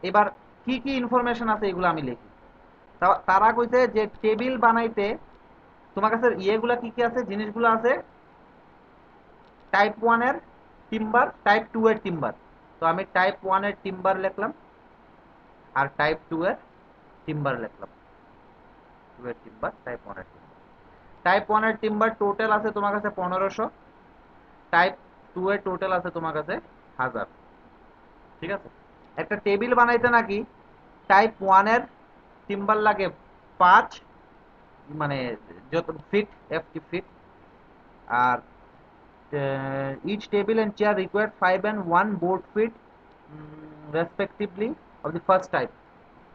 এবার কি কি ইনফরমেশন আছে এগুলো আমি লিখি। তারা কইছে যে টেবিল বানাইতে তোমার কাছে ইয়েগুলা কি কি আছে, জিনিসগুলো আছে টাইপ 1 এর টিম্বার, টাইপ 2 এর টিম্বার। তো আমি টাইপ 1 এর টিম্বার লিখলাম আর টাইপ 2 এর টিম্বার লিখলাম। 2 এর টিম্বার, টাইপ 1 এর টিম্বার। টাইপ 1 এর টিম্বার টোটাল আছে তোমার কাছে 1500, টাইপ 2 এর টোটাল আছে তোমার কাছে 1000। ঠিক আছে, একটা টেবিল বানাইতে নাকি টাইপ 1 এর টিম্বার লাগে 5, মানে যত ফিট, এফটি ফিট। আর each table and chair required 5 and 1 board feet respectively of the first type।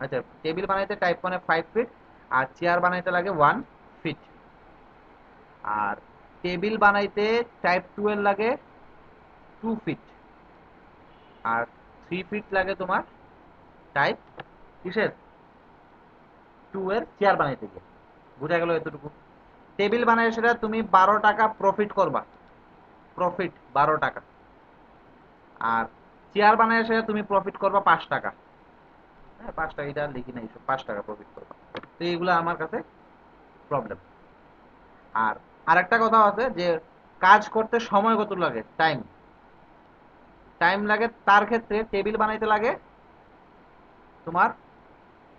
আচ্ছা, টেবিল বানাইতে টাইপ 1 এ 5 ফিট আর চেয়ার বানাইতে লাগে 1 ফিট। আর টেবিল বানাইতে টাইপ 2 এর লাগে 2 ফিট আর 3 ফিট লাগে তোমার টাইপ কিসের 2 এর চেয়ার বানাইতে গিয়ে। বুঝা গেল এতটুকু? টেবিল বানাই সেটা তুমি 12 টাকা প্রফিট করবা, প্রফিট 12 টাকা। আর চেয়ার বানায় সেটা তুমি প্রফিট করবা 5 টাকা। হ্যাঁ, 5 টাকা, এটা লিখি নাই, 5 টাকা প্রফিট করবা। তো এইগুলো আমার কাছে প্রবলেম। আর আরেকটা কথা আছে যে কাজ করতে সময় কত লাগে, টাইম। টাইম লাগে তার ক্ষেত্রে টেবিল বানাইতে লাগে তোমার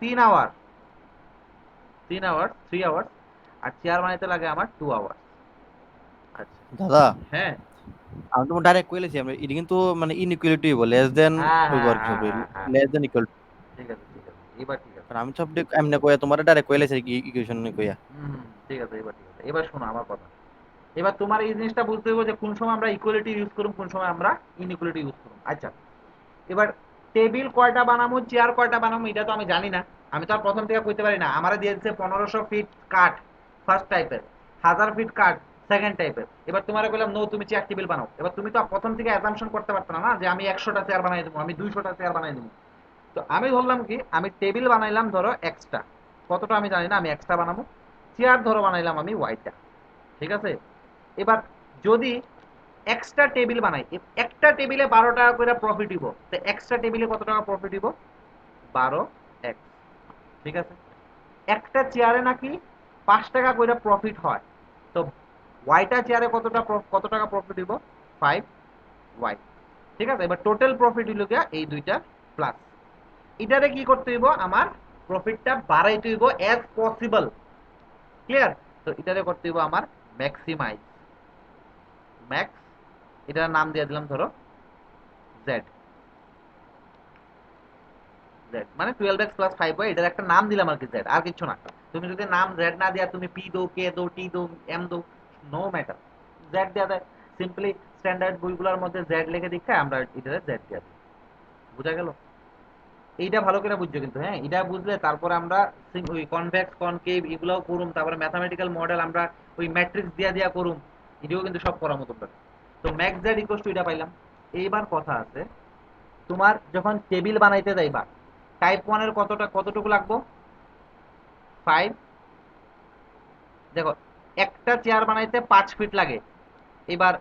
3 আওয়ার, 3 আওয়ার, 3 আওয়ার। আর চেয়ার বানাইতে লাগে আমার 2 আওয়ার। আচ্ছা। দাদা, হ্যাঁ আমি তোমার ডাইরেক্ট কইলেছি আমরা এটা কিন্তু মানে ইনইকুয়ালিটি হইব, লেস দেন হ্যাঁ হইব হ্যাঁ আর কি হ্যাঁ হবে, হ্যাঁ হ্যাঁ, লেস দেন ইকুয়াল। ঠিক আছে ঠিক আছে, এবার ঠিক আছে। কারণ আমি সব এমনি কইয়া তোমার ডাইরেক্ট কইলেছি কি ইকুয়েশন কইয়া। হুম, ঠিক আছে, এবার ঠিক আছে। এবার শোনো আমার কথা। এবার তোমার এই জিনিসটা বুঝতে হবে যে কোন সময় আমরা ইকুয়ালিটি ইউজ করুম, কোন সময় আমরা ইনইকুয়ালিটি ইউজ করুম। আচ্ছা, এবার টেবিল কয়টা বানাবো, চেয়ার কয়টা বানাবো, এটা তো আমি জানি না। আমি তো আর প্রথম থেকে কইতে পারি না। আমারে দিয়ে দিচ্ছে 1500 ফিট কাঠ ফার্স্ট টাইপের, 1000 ফিট কাঠ সেকেন্ড টাইপের। এবার তোমার বললাম নো তুমি চেয়ার টেবিল বানাও। এবার তুমি তো প্রথম থেকে অ্যাজাম্পশন করতে পারতো না যে আমি 100টা চেয়ার বানাই দেবো, আমি 200টা চেয়ার বানাই দেবো। তো আমি ধরলাম কি, আমি টেবিল বানাইলাম ধরো এক্সট্রা, কতটা আমি জানি না, আমি এক্সট্রা বানাবো। চেয়ার ধরো বানাইলাম আমি ওয়াইটা। ঠিক আছে, এবার যদি এক্সট্রা টেবিল বানাই, একটা টেবিলে 12 টাকা করে প্রফিট দিব, তো এক্সট্রা টেবিলে কত টাকা প্রফিট দিব, 12 x। ঠিক আছে, একটা চেয়ারে নাকি 5 টাকা করে প্রফিট হয়। তো ওয়াইটা চেয়ারে কত টাকা প্রফিট দিব, 5y। ঠিক আছে, এবার টোটাল প্রফিট হইল গিয়া এই দুইটা প্লাস। এটারে কি করতে হইব, আমার প্রফিটটা বাড়াইতে হইব এজ পসিবল। ক্লিয়ার? তো এটারে করতে হইব আমার ম্যাক্সিমাইজ, ম্যাক্স, এটার নাম দিয়ে দিলাম ধরো জেড। জেড মানে 12x প্লাস 5y, এটার একটা নাম দিলাম আর কি, জেড, আর কিছু না। তুমি যদি নাম জেড না দিয়া তুমি পি দো, কে দো, টি দো, এম দো, নো ম্যাটার, জেড দেওয়া দেয়। সিম্পলি স্ট্যান্ডার্ড বইগুলোর মধ্যে জেড লিখে দীক্ষা আমরা এটারে জেড দিয়ে দিই। বুঝা গেল? এইটা ভালো করে বুঝছো কিন্তু, হ্যাঁ, এটা বুঝলে তারপরে আমরা ওই কনভেক্স কনকেভ এগুলাও করুম, তারপরে ম্যাথামেটিক্যাল মডেল আমরা ওই ম্যাট্রিক্স দিয়া দিয়া করুম, এটাও কিন্তু সব করার মতো পারে। তো ম্যাক্স জেড ইকুয়াল টু এটা পাইলাম। এইবার কথা আছে, তোমার যখন টেবিল বানাইতে যাইবা টাইপ 1 এর কতটুকু লাগবো, 5। দেখো, একটা চেয়ার বানাইতে 5 ফিট লাগে। এবার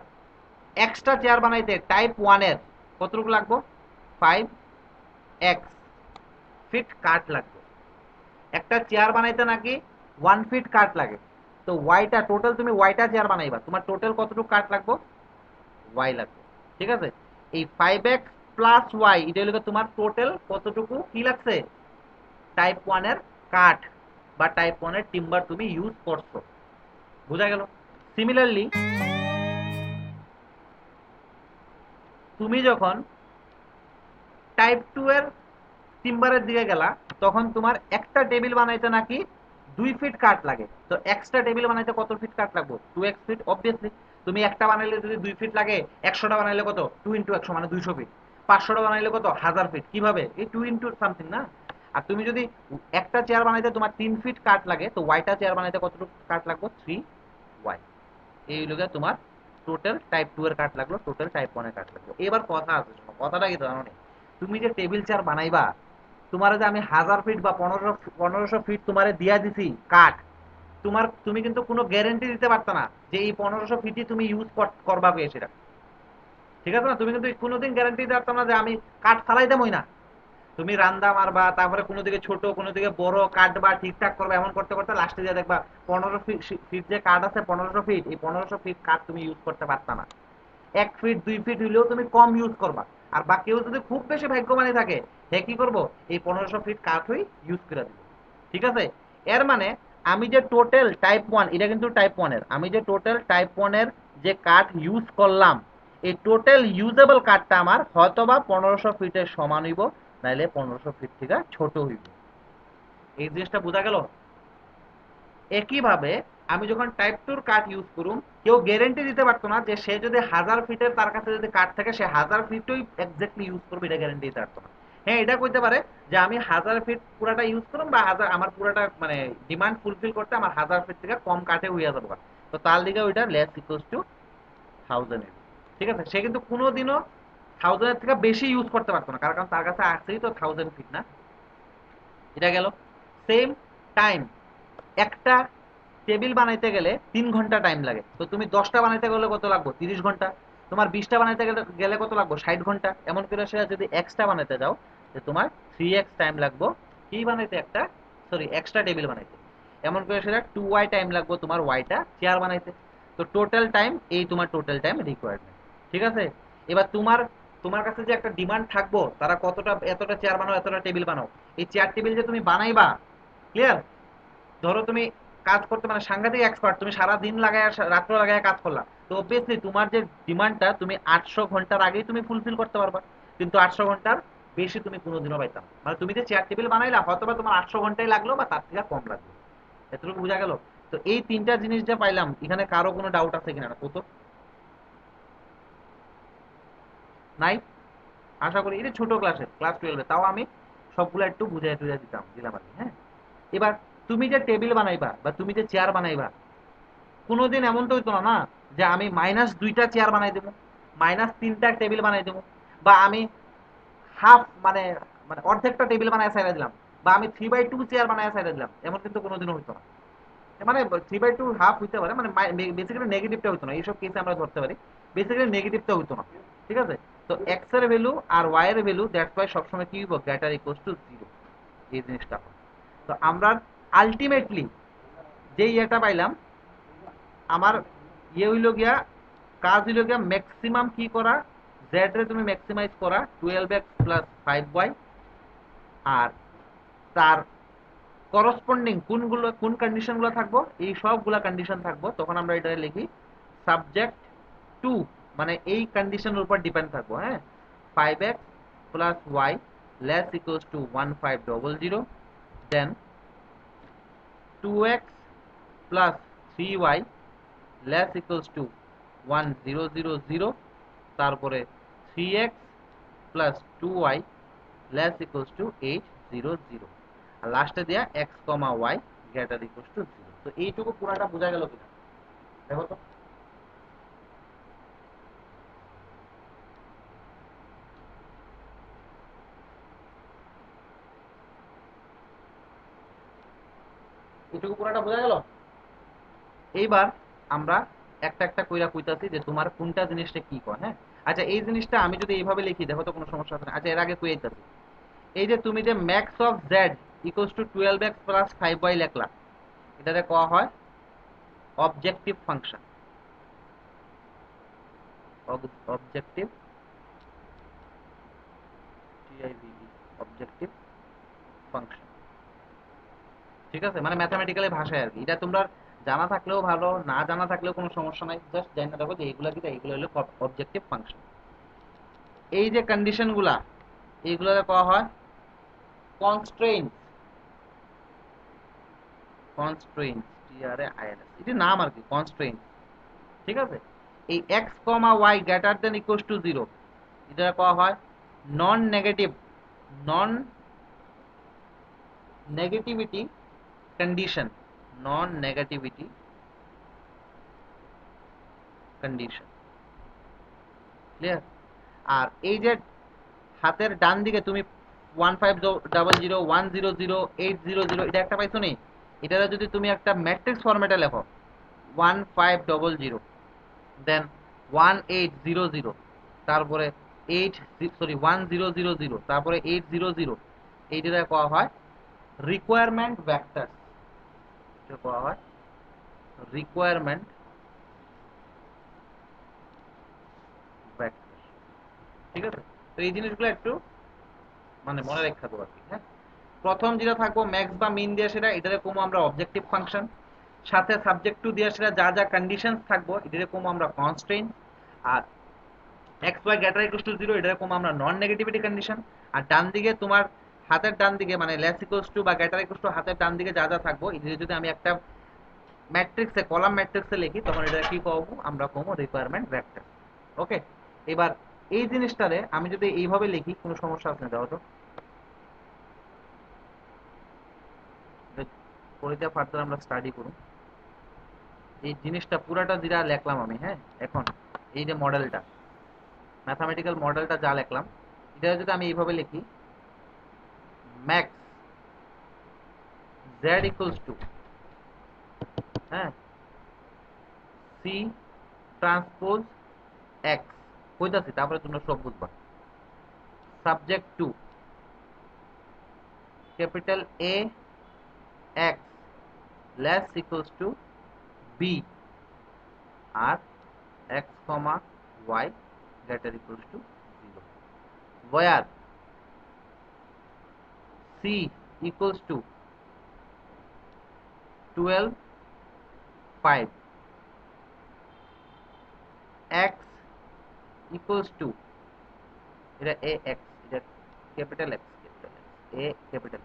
এক্সট্রা চেয়ার বানাইতে টাইপ 1 এর কতটুকু লাগবো, 5x ফিট কাঠ লাগবে। একটা চেয়ার বানাইতে নাকি 1 ফিট কাঠ লাগে। তো ওয়াইটা টোটাল, তুমি ওয়াইটা চেয়ার বানাইবা, তোমার টোটাল কতটুকু কাঠ লাগবে, ওয়াই লাগবে। ঠিক আছে, এই 5x প্লাস ওয়াই এটা হলো তোমার টোটাল কতটুকু কি লাগছে, টাইপ 1 এর কাঠ বা টাইপ 1 এর টিম্বার তুমি ইউজ করছো। বুঝা গেল? সিমিলারলি তুমি যখন টাইপ 2 এর টিম্বারের দিকে গেলা, তখন তোমার একটা টেবিল বানাইতে নাকি 2 ফিট কাঠ লাগে। তো এক্সট্রা টেবিল বানাইতে কত ফিট কাঠ লাগবে, 2x ফিট অবভিয়াসলি। তুমি একটা বানাইলে যদি 2 ফিট লাগে, 100টা বানাইলে কত, 2 × 100 মানে 200 ফিট। 500টা বানাইলে কত, 1000 ফিট। কিভাবে, এই 2 × সামথিং না। আর তুমি যদি একটা চেয়ার বানাইতে তোমার 3 ফিট কাঠ লাগে, তো ওয়াইটা চেয়ার বানাইতে কতটুকু কাঠ লাগবে, 3y। এই লোকে তোমার টোটাল টাইপ 2 এর কাঠ লাগলো, টোটাল টাইপ 1 এর কাঠ লাগলো। এবার কথা আছে, শোনো, কথাটা কি জানো, তুমি যে টেবিল চেয়ার বানাইবা, তোমার যে আমি 1000 ফিট বা 1500 ফিট তোমারে দিয়া দিছি কাঠ, তুমি কিন্তু কোনো গ্যারেন্টি দিতে পারতো না যে এই 1500 ফিটই তুমি ইউজ করবা সেটা। ঠিক আছে না? তুমি কিন্তু কোনোদিন গ্যারেন্টি দিতে পারতো না যে আমি কাঠ ফালাই দেবই না। তুমি রান্দা মারবা, তারপরে কোনো দিকে ছোট কোনো দিকে বড় কাটবা, ঠিকঠাক করবে, এমন করতে করতে লাস্টে দিয়ে দেখবা 15 ফিট যে কাঠ আছে, 1500 ফিট, এই 1500 ফিট কাঠ তুমি ইউজ করতে পারতা না। 1 ফিট 2 ফিট হইলেও তুমি কম ইউজ করবা। আর বা কেউ যদি খুব বেশি ভাগ্যবানী থাকে, সে কি করবো, এই 1500 ফিট কাঠই ইউজ করে দিবে। ঠিক আছে? এর মানে আমি যে টোটাল টাইপ 1, এটা কিন্তু টাইপ 1 এর, আমি যে টোটাল টাইপ 1 এর যে কাঠ ইউজ করলাম, এই টোটাল ইউজেবল কাঠটা আমার হয়তোবা 1500 ফিটের সমান হইব, নাইলে 1500 ফিট থেকে ছোট হইব। এই জিনিসটা বোঝা গেল? একইভাবে আমি যখন টাইপ 2 কাঠ ইউজ করুম, কেউ গ্যারেন্টি দিতে পারতো না যে সে যদি 1000 ফিটের তার কাছে যদি কাঠ থাকে, সে 1000 ফিটই এক্স্যাক্টলি ইউজ করবে, এটা গ্যারেন্টি দিতে পারতো না। হ্যাঁ, এটা কইতে পারে যে আমি 1000 ফিট পুরাটা ইউজ করুম, বা আমার পুরাটা মানে ডিমান্ড ফুলফিল করতে আমার 1000 ফিট থেকে কম কাঠে হইয়া যাবো, তো তার লিগে ওইটা লেস ইকুয়ালস টু 1000। ঠিক আছে? সে কিন্তু কোনোদিনও 1000-এর থেকে বেশি ইউজ করতে পারতো না, কারণ তার কাছে আসছেই তো 1000 ফিট না। এটা গেল। সেম টাইম, একটা টেবিল বানাইতে গেলে 3 ঘন্টা টাইম লাগে, তো তুমি 10টা বানাইতে গেলে কত লাগবে, 30 ঘন্টা। তোমার 20টা বানাইতে গেলে গেলে কত লাগবে, 60 ঘন্টা। এমন করে সে যদি এক্সট্রা বানাইতে যাও, যে তোমার 3x টাইম লাগবে কি বানাইতে, একটা সরি এক্সট্রা টেবিল বানাইতে। এমন করে সেটা 2y টাইম লাগবে তোমার ওয়াইটা চেয়ার বানাইতে। তো টোটাল টাইম, এই তোমার টোটাল টাইম রিকোয়ারমেন্ট। ঠিক আছে? এবার তোমার তোমার কাছে যে একটা ডিমান্ড থাকবো, তারা কতটা, এতটা চেয়ার বানাও, এতটা টেবিল বানাও, এই চেয়ার টেবিল যে তুমি বানাইবা, ক্লিয়ার? ধরো তুমি কাজ করতে মানে সাংঘাতিক এক্সপার্ট, তুমি সারা দিন লাগায় রাত্র লাগায় কাজ করলা, তো অবভিয়াসলি তোমার যে ডিমান্ডটা তুমি 800 ঘন্টার আগেই তুমি ফুলফিল করতে পারবা, কিন্তু 800 ঘন্টার বেশি তুমি কোনোদিনও পাইতাম, মানে তুমি যে চেয়ার টেবিল বানাইলা হয়তো বা তোমার 800 ঘন্টাই লাগলো, বা তার থেকে কম লাগলো। এতটুকু বোঝা গেল? তো এই তিনটা জিনিস যে পাইলাম, এখানে কারো কোনো ডাউট আছে কিনা, কত? নাই? আশা করি এটা ছোট ক্লাসে, ক্লাস 12-এ, তাও আমি সবগুলো একটু বুঝাই টুঝাই দিলাম আর কি। হ্যাঁ, এবার তুমি যে টেবিল বানাইবা বা তুমি যে চেয়ার বানাইবা, কোনোদিন এমন তো হইতো না না যে আমি -2টা চেয়ার বানাই দেবো, -3টা টেবিল বানাই দেবো, বা আমি হাফ মানে মানে অর্ধেকটা টেবিল বানায় সাইডে দিলাম, বা আমি 3/2 চেয়ার বানায় সাইডে দিলাম, এমন কিন্তু কোনোদিনও হইতো না। মানে 3/2 হাফ হইতে পারে, মানে বেসিক্যালি নেগেটিভটা হইতো না, এইসব কেসে আমরা ধরতে পারি, বেসিক্যালি নেগেটিভটা হইতো না। ঠিক আছে? তো এক্স এর ভ্যালু আর ওয়াই এর ভ্যালু, দ্যাটস ওয়াই সবসময় কি হইব, গ্রেটার ইকুয়ালস টু 0, এই জিনিসটা। তো আমরা আলটিমেটলি যে ইয়েটা পাইলাম, আমার ইয়ে হইল গিয়া, কাজ হইল গিয়া ম্যাক্সিমাম কি করা, জেড রে তুমি ম্যাক্সিমাইজ করা 12x প্লাস 5y, আর তার করসপন্ডিং কোনগুলো কোন কন্ডিশন গুলো থাকবো, এই সবগুলা কন্ডিশন থাকবো, তখন আমরা এটা লিখি সাবজেক্ট টু, মানে এই কন্ডিশনের উপর ডিপেন্ড থাকবো। হ্যাঁ, 5x plus y less equals to 1500, then 2x plus 3y less equals to 1000, তারপরে 3x plus 2y less equals to 800, আর লাস্টে দেয়া x comma y greater equals to 0। তো এইটুকু পুরাটা বোঝা গেল কিনা দেখো তো। এইটুকু পুরাটা বোঝা গেল। এইবার আমরা একটা একটা কইরা কইতাছি যে তোমার কোনটা জিনিসটা কি কয়। হ্যাঁ, আচ্ছা এই জিনিসটা আমি যদি এইভাবে লিখি, দেখো তো কোনো সমস্যা আছে না? আচ্ছা এর আগে কইতাছি, এই যে তুমি যে max of Z equals to 12x plus 5y লিখলা, এটাতে কোয়া হয় objective function. Objective, T I V E, objective function. ঠিক আছে? মানে ম্যাথমেটিক্যালি ভাষায় আর কি। এটা তোমরা জানা থাকলেও ভালো, না জানা থাকলেও কোনো সমস্যা নাই, জাস্ট জানা রাখো যে এইগুলা কি, এইগুলো হলো অবজেক্টিভ ফাংশন। এই যে কন্ডিশন গুলা, এইগুলোকে কওয়া হয় কনস্ট্রেইনস। কনস্ট্রেইনস, টিআরএআইএনএস, এটি নাম আর কি, কনস্ট্রেইনস। ঠিক আছে? এই x comma y greater than equals to 0, এটা কওয়া হয় non negative, non negativity condition, non negativity condition. Clear? আর এই যে হাতের ডান দিকে তুমি 1500 100 800 এটা একটা পাইছো নি, এটা যদি তুমি একটা ম্যাট্রিক্স ফরম্যাটে লেখো 1500 দেন 1800, তারপরে 8 সরি 1000, তারপরে 800, এইটা কোয়া হয় রিকোয়ারমেন্ট ভেক্টর, এটা কোয়া হয় রিকোয়ারমেন্ট ভেক্টর। ঠিক আছে, তো এই জিনিসগুলো একটু মানে মনে রাখতে হবে আর কি। হ্যাঁ, প্রথম যেটা থাকবো ম্যাক্স বা মিন দিয়ে সেটা, এটারে কমো আমরা অবজেক্টিভ ফাংশন, সাথে সাবজেক্ট টু দিয়ে সেটা যা যা কন্ডিশন থাকবো এটারে কমো আমরা কনস্ট্রেইন, আর x y greater equals to 0 এটারে কমো আমরা নন নেগেটিভিটি কন্ডিশন। আর ডান দিকে তোমার হাতের ডান দিকে মানে লেস ইকুয়ালস টু বা গ্রেটার ইকুয়ালস টু হাতের ডান দিকে যা যা থাকবো এটা যদি আমি একটা ম্যাট্রিক্সে কলাম ম্যাট্রিক্সে লিখি তখন এটা কি পাবো আমরা কমো রিকোয়ারমেন্ট ভেক্টর। ওকে, এবার এই জিনিসটারে আমি যদি এইভাবে লিখি কোনো সমস্যা আছে না? দাও তো পরে ফার্দার আমরা স্টাডি করুন এই জিনিসটা পুরাটা যেটা লিখলাম আমি। হ্যাঁ, এখন এই যে মডেলটা, ম্যাথামেটিক্যাল মডেলটা যা লিখলাম এটা যদি আমি এইভাবে লিখি, ম্যাক্স জেড ইকুয়ালস টু, হ্যাঁ, সি ট্রান্সপোজ এক্স কইতাছি, তারপরে তোমরা সব বুঝবা। Subject to capital A x less equals to b, আর x comma y greater equals to 0, where c equals to 12 5, x equals to, এটা a x, এটা capital x, a capital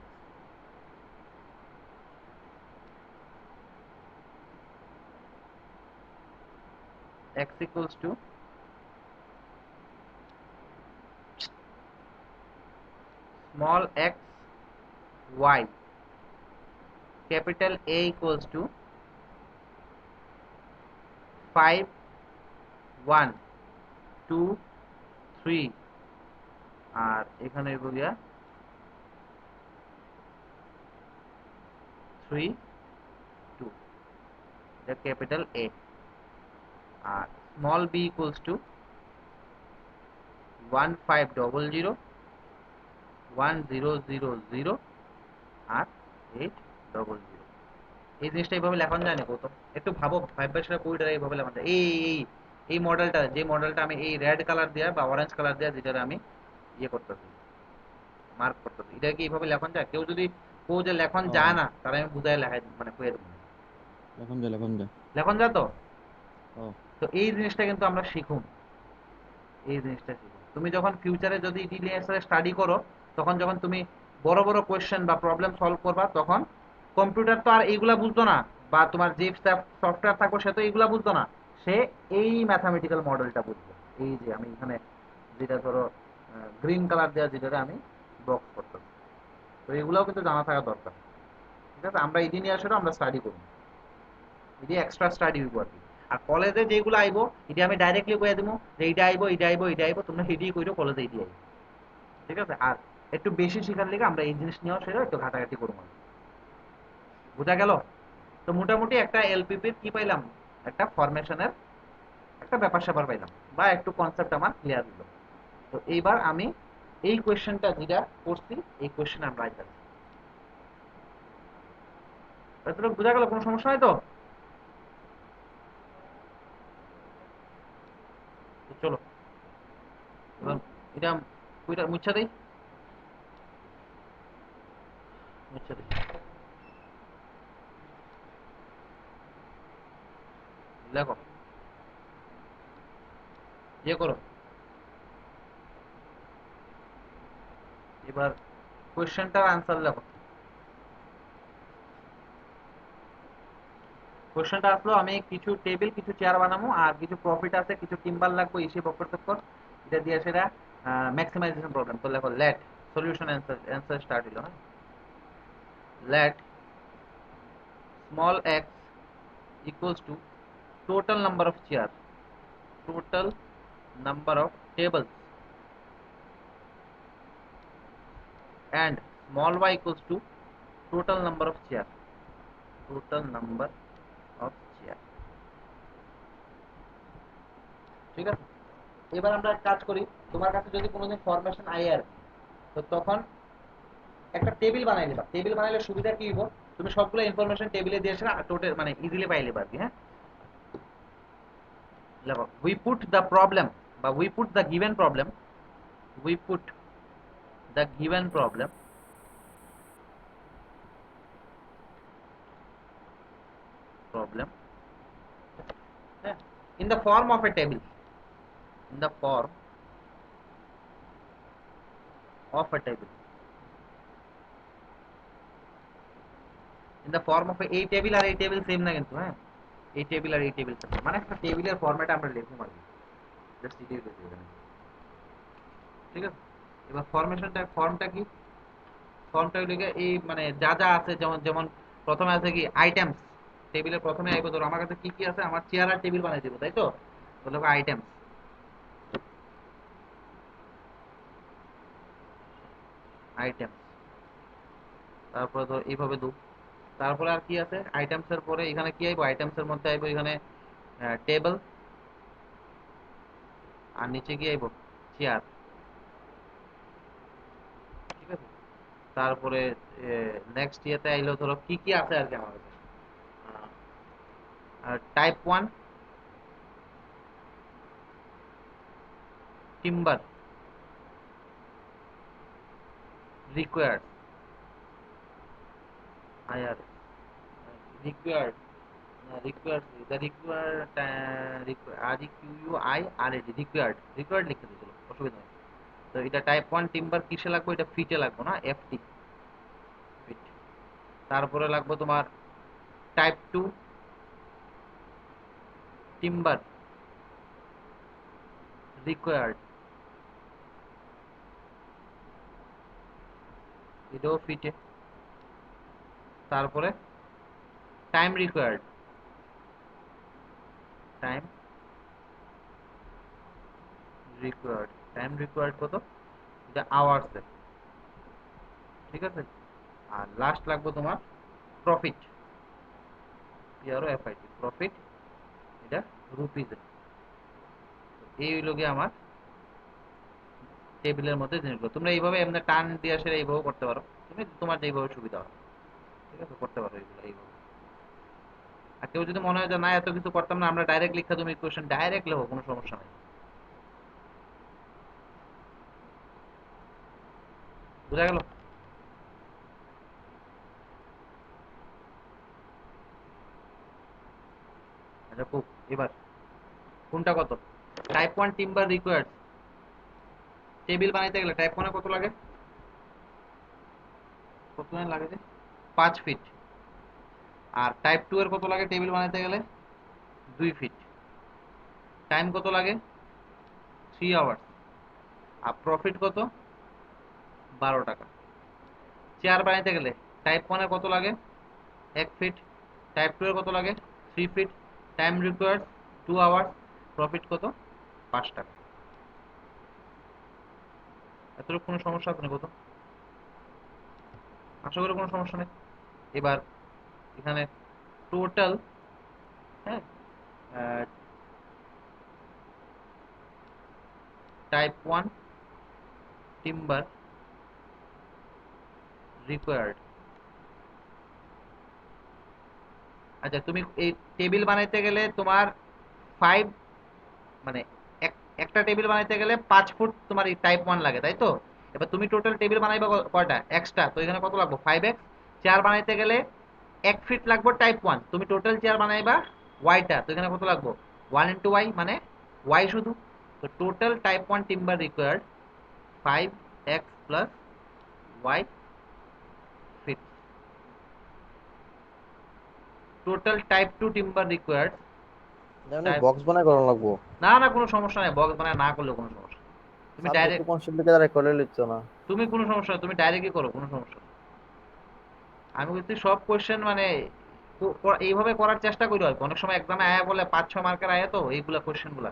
x equals to small x y, capital A equals to 5 1 2 3, আর এখানে হইব গিয়া 3 2, এটা capital A, আর small b equals to 1 5 0 0 1 0 0 0, আর 8 0 0। এই জিনিসটা এইভাবে লেখন যায় না গৌতম? একটু ভাবো, ভাইবার সেটা কইটা এইভাবে লেখন যায়। এই এই মডেলটা, যে মডেলটা আমি এই রেড কালার দিয়া বা অরেঞ্জ কালার দিয়া যেটা আমি ইয়ে করতেছি, মার্ক করতেছি, এটা কি এইভাবে লেখন যায়? কেউ যদি কেউ যে লেখন যায় ও না তারা আমি বুঝাই লেখাই মানে কইয়া দেবো। লেখন দে। লেখন যায় তো? ও তো এই জিনিসটা কিন্তু আমরা শিখুম, এই জিনিসটা শিখুম। তুমি যখন ফিউচারে যদি এটি নিয়ে স্টাডি করো, তখন যখন তুমি বড় বড় কোয়েশ্চেন বা প্রবলেম সলভ করবা, তখন কম্পিউটার তো আর এইগুলা বুঝতো না, বা তোমার যে সফটওয়্যার থাকো সে তো এইগুলা বুঝতো না, সে এই ম্যাথামেটিক্যাল মডেলটা বুঝবে। এই যে আমি এখানে যেটা ধরো গ্রিন কালার দেওয়া, যেটা আমি বক্স করতাম, তো এগুলাও কিন্তু জানা থাকা দরকার। ঠিক আছে, আমরা এই নিয়ে আসলে আমরা স্টাডি করব, এটি এক্সট্রা স্টাডি হইব আর কি। আর কলেজে যেগুলো আইবো এটি আমি ডাইরেক্টলি কয়ে দেবো যে এইটা আইবো এইটা আইবো এইটা আইবো, তোমরা সেটাই কইরো, কলেজে এইটি আইবো। ঠিক আছে, আর একটু বেশি শেখার লিগে আমরা এই জিনিস নিয়েও সেটা একটু ঘাটাঘাটি করবো। বোঝা গেল? তো মোটামুটি একটা এলপিপির কি পাইলাম, একটা ফরমেশনের একটা ব্যাপার স্যাপার পাইলাম, বা একটু কনসেপ্ট আমার ক্লিয়ার হলো। তো এইবার আমি এই কোয়েশ্চেনটা যেটা করছি, এই কোয়েশ্চেন আমরা আইতাছি। এতটুকু বোঝা গেল? কোনো সমস্যা নাই তো? তো চলো এবার এটা কইটা মুচ্ছা দেই, মুচ্ছা দেই, লেখো, ইয়ে করো। এবার কোয়েশ্চেনটার আনসার লেখো। কোয়েশ্চেনটা আসলো, আমি কিছু টেবিল কিছু চেয়ার বানাবো, আর কিছু প্রফিট আছে, কিছু টিম্বার লাগবে, ইসে বক্কর টক্কর, এটা দিয়ে সেটা ম্যাক্সিমাইজেশন প্রবলেম। তো লেখো let solution answer, answer start হলো। হ্যাঁ, let small x equals to total number of chairs, total number of tables, and small y equals to total number of chairs, total number of chairs। ঠিক আছে, এবার আমরা এক কাজ করি, তোমার কাছে যদি কোনোদিন ফরমেশন আই আর কি, তো তখন একটা টেবিল বানাই নিবা। টেবিল বানাইলে সুবিধা কি হইব, তুমি সবগুলো ইনফরমেশন টেবিলে দিয়ে সেটা টোটাল মানে ইজিলি পাইলে পারবি। হ্যাঁ, দেখো উই পুট দ্য প্রবলেম বা we put the given problem, we put the given problem problem in the form of a table, in the form of a table, in the form of a এই table আর এই table same না কিন্তু। হ্যাঁ, এই table আর এই table same, মানে একটা টেবিলের ফরম্যাট আমরা লিখবো মানে জাস্ট এটাই লিখবো এখানে। ঠিক আছে, এবার ফর্মটা কি, ফর্মটা হইলে গিয়ে এই মানে যা যা আছে, যেমন যেমন প্রথমে আছে কি আইটেমস, টেবিলের প্রথমে আইবো ধরো আমার কাছে কি কি আছে, আমার চেয়ার আর টেবিল বানাই দিব, তাই তো? তো দেখো আইটেমস, আইটেমস, তারপরে ধর এইভাবে দু, তারপরে আর কি আছে আইটেমস এর পরে এখানে কি আইবো, আইটেমস এর মধ্যে আইবো এখানে টেবিল, আর নিচে কি আইবো চেয়ার। ঠিক আছে, তারপরে নেক্সট ইয়েতে আইলো ধরো কি কি আছে আর কি আমার কাছে, type 1 timber required, IR required, required the required, আর Q I R ED required, required লিখতে দিছিল, অসুবিধা নেই। তো এটা টাইপ 1 টিম্বার কিসে লাগবে, এটা ফিটে লাগবে না, এফটি ফিট। তারপরে লাগবে তোমার টাইপ 2 টিম্বার রিকোয়ার্ড, এটাও ফিটে। তারপরে time required, time required, time required কত, এটা আওয়ার্স। ঠিক আছে, আর লাস্ট লাগবে তোমার প্রফিট, পিআরও এফআইটি প্রফিট, এটা রুপিজে। এই হইল গিয়ে আমার টেবিলের মধ্যে জিনিসগুলো। তোমরা এইভাবে এমনি টান দিয়ে আসে এইভাবে করতে পারো, তুমি তোমার যেইভাবে সুবিধা হয়। ঠিক আছে, করতে পারো এইগুলো এইভাবে। আর কেউ যদি মনে হয় যে না এত কিছু করতাম না, আমরা ডাইরেক্ট লিখা, তুমি কোশ্চেন ডাইরেক্ট লেখো, কোনো সমস্যা নাই। বুঝা গেল? আচ্ছা খুব, এবার কোনটা কত, টাইপ 1 টিম্বার রিকোয়ার্ড, টেবিল বানাইতে গেলে টাইপ 1 এ কত লাগে, কত লাগে যে 5 ফিট। আর টাইপ 2 এর কত লাগে টেবিল বানাইতে গেলে 2 ফিট। টাইম কত লাগে 3 আওয়ার্স। আর প্রফিট কত 12 টাকা। চেয়ার বানাইতে গেলে টাইপ 1 এর কত লাগে 1 ফিট, টাইপ 2 এর কত লাগে 3 feet, time required 2 hours, profit কত 5 টাকা। এতটুকু কোনো সমস্যা আছে না কত? আশা করি কোনো সমস্যা নেই। এবার এখানে টোটাল, হ্যাঁ, টাইপ 1 টিম্বার রিকোয়ার্ড। আচ্ছা, তুমি এই টেবিল বানাইতে গেলে তোমার 5 মানে একটা টেবিল বানাইতে গেলে 5 ফুট তোমার এই টাইপ 1 লাগে, তাই তো? এবার তুমি টোটাল টেবিল বানাইবা কয়টা এক্সট্রা, তো এখানে কত লাগবে 5x। চেয়ার বানাইতে গেলে 1 ফিট লাগবে টাইপ 1, তুমি টোটাল চেয়ার বানাইবা ওয়াইটা, তো এখানে কত লাগবে 1 ইন্টু ওয়াই, মানে ওয়াই শুধু। তো total type 1 timber required 5x plus y feet. Total type 2 timber required মানে টাইপ, বক্স বানায় করা লাগবো। না না কোনো সমস্যা নেই, বক্স বানায় না করলেও কোনো সমস্যা নেই। তুমি সাবজেক্ট ডাইরেক্ট, কনসেপ্ট লিখে তারা করে লিখতো না। তুমি কোনো সমস্যা নেই, তুমি ডাইরেক্টই করো, কোনো সমস্যা নেই। আমি বলছি সব কোশ্চেন মানে এইভাবে করার চেষ্টা করি আর কি। অনেক সময় এক্সামে আয়া বলে 5-6 মার্কের আয়া, তো এইগুলা কোশ্চেন গুলা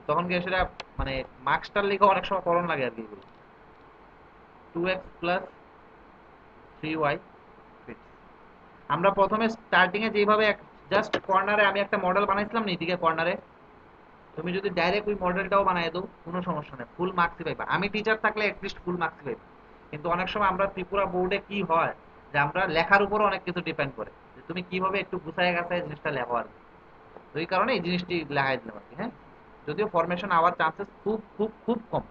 তখন গিয়ে সেটা মানে মার্কসটার লিখে অনেক সময় করণ লাগে আর কি। এগুলো 2x প্লাস 3y ফিট। আমরা প্রথমে স্টার্টিং এ যেভাবে জাস্ট কর্নারে আমি একটা মডেল বানাইছিলাম না এদিকে কর্নারে, তুমি যদি ডাইরেক্ট ওই মডেলটাও বানাই দাও কোনো সমস্যা নেই, ফুল মার্কসই পাইবা। আমি টিচার থাকলে অ্যাটলিস্ট ফুল মার্কসই পাইবা। কিন্তু অনেক সময় আমরা ত্রিপুরা বোর্ডে কি হয় যে আমরা লেখার উপর অনেক কিছু ডিপেন্ড করে যে তুমি কিভাবে একটু গুছায় গাছায় জিনিসটা লেখো আর কি। তো এই কারণে এই জিনিসটি লেখাই দিলাম আর কি। হ্যাঁ, যদিও ফরমেশন আওয়ার চান্সেস খুব খুব খুব কম।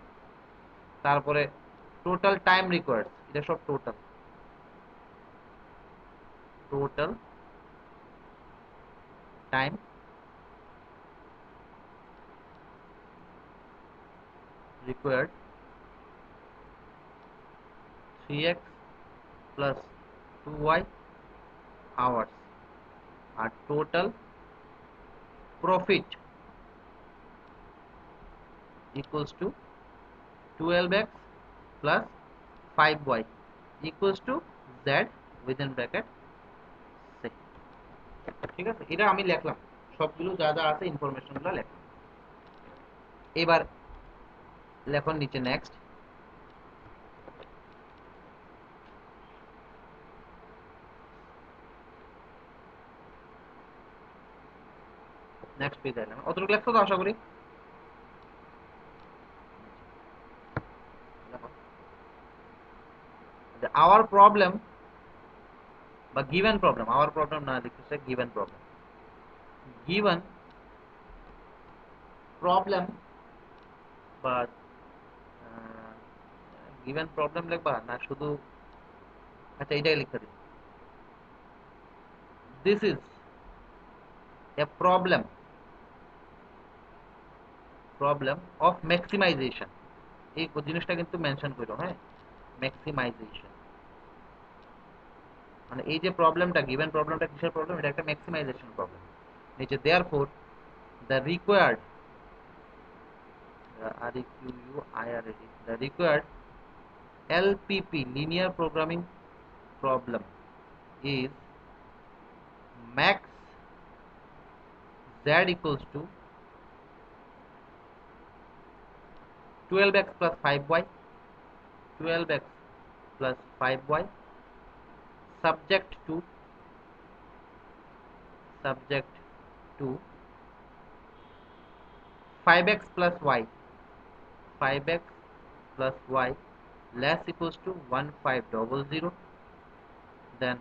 তারপরে টোটাল টাইম রিকোয়ার্ড, এটা সব total total time required 3x plus 2y hours আর total profit equals to 12x plus 5y equals to z within bracket 6। ঠিক আছে, এটা আমি লিখলাম, সবগুলো যা যা আছে ইনফরমেশনগুলো লিখলাম। এবার লেখন নিচে নেক্সট। নেক্সট পেজ আইলাম, অতটুকু লেখছো তো আশা করি। আওয়ার প্রবলেম বা গিভেন প্রবলেম, আওয়ার প্রবলেম না লিখতেছে গিভেন প্রবলেম। গিভেন প্রবলেম বা গিভেন প্রবলেম লিখবা না শুধু, আচ্ছা এটাই লিখতে দিন। This is a problem of maximisation. এই জিনিসটা কিন্তু মেনশন করো, হ্যাঁ, ম্যাক্সিমাইজেশন মানে এই যে প্রবলেমটা, গিভেন প্রবলেমটা কিসের প্রবলেম, এটা একটা ম্যাক্সিমাইজেশন প্রবলেম। নিচে therefore the required, the required LPP linear programming problem is max z equals to 12x plus 5y 12x plus 5y subject to 5x plus y 5x plus y less equals to 1500, then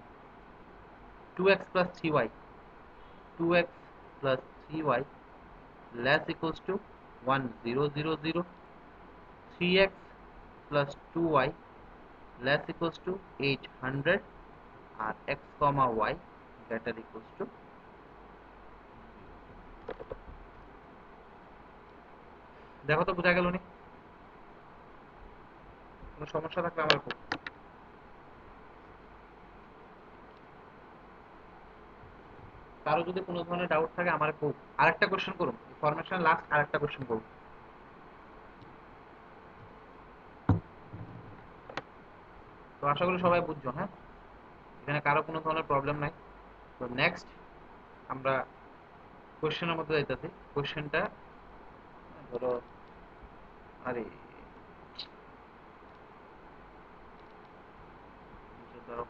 2x plus 3y 2x plus 3y less equals to 1000, 3x plus 2y less equals to 800 আর x comma y greater equals to 0। দেখো তো বোঝা গেল নি? কোনো সমস্যা থাকলে আমার খুব, কারো যদি কোনো ধরনের ডাউট থাকে আমার খুব। আরেকটা কোশ্চেন করুন, ফরমেশন লাস্ট আরেকটা কোশ্চেন করুন। তো আশা করি সবাই বুঝছো, হ্যাঁ, এখানে কারো কোনো ধরনের প্রবলেম নাই। তো নেক্সট আমরা কোশ্চেনের মধ্যে যাইতেছি। কোশ্চেনটা ধরো, আরে ধরো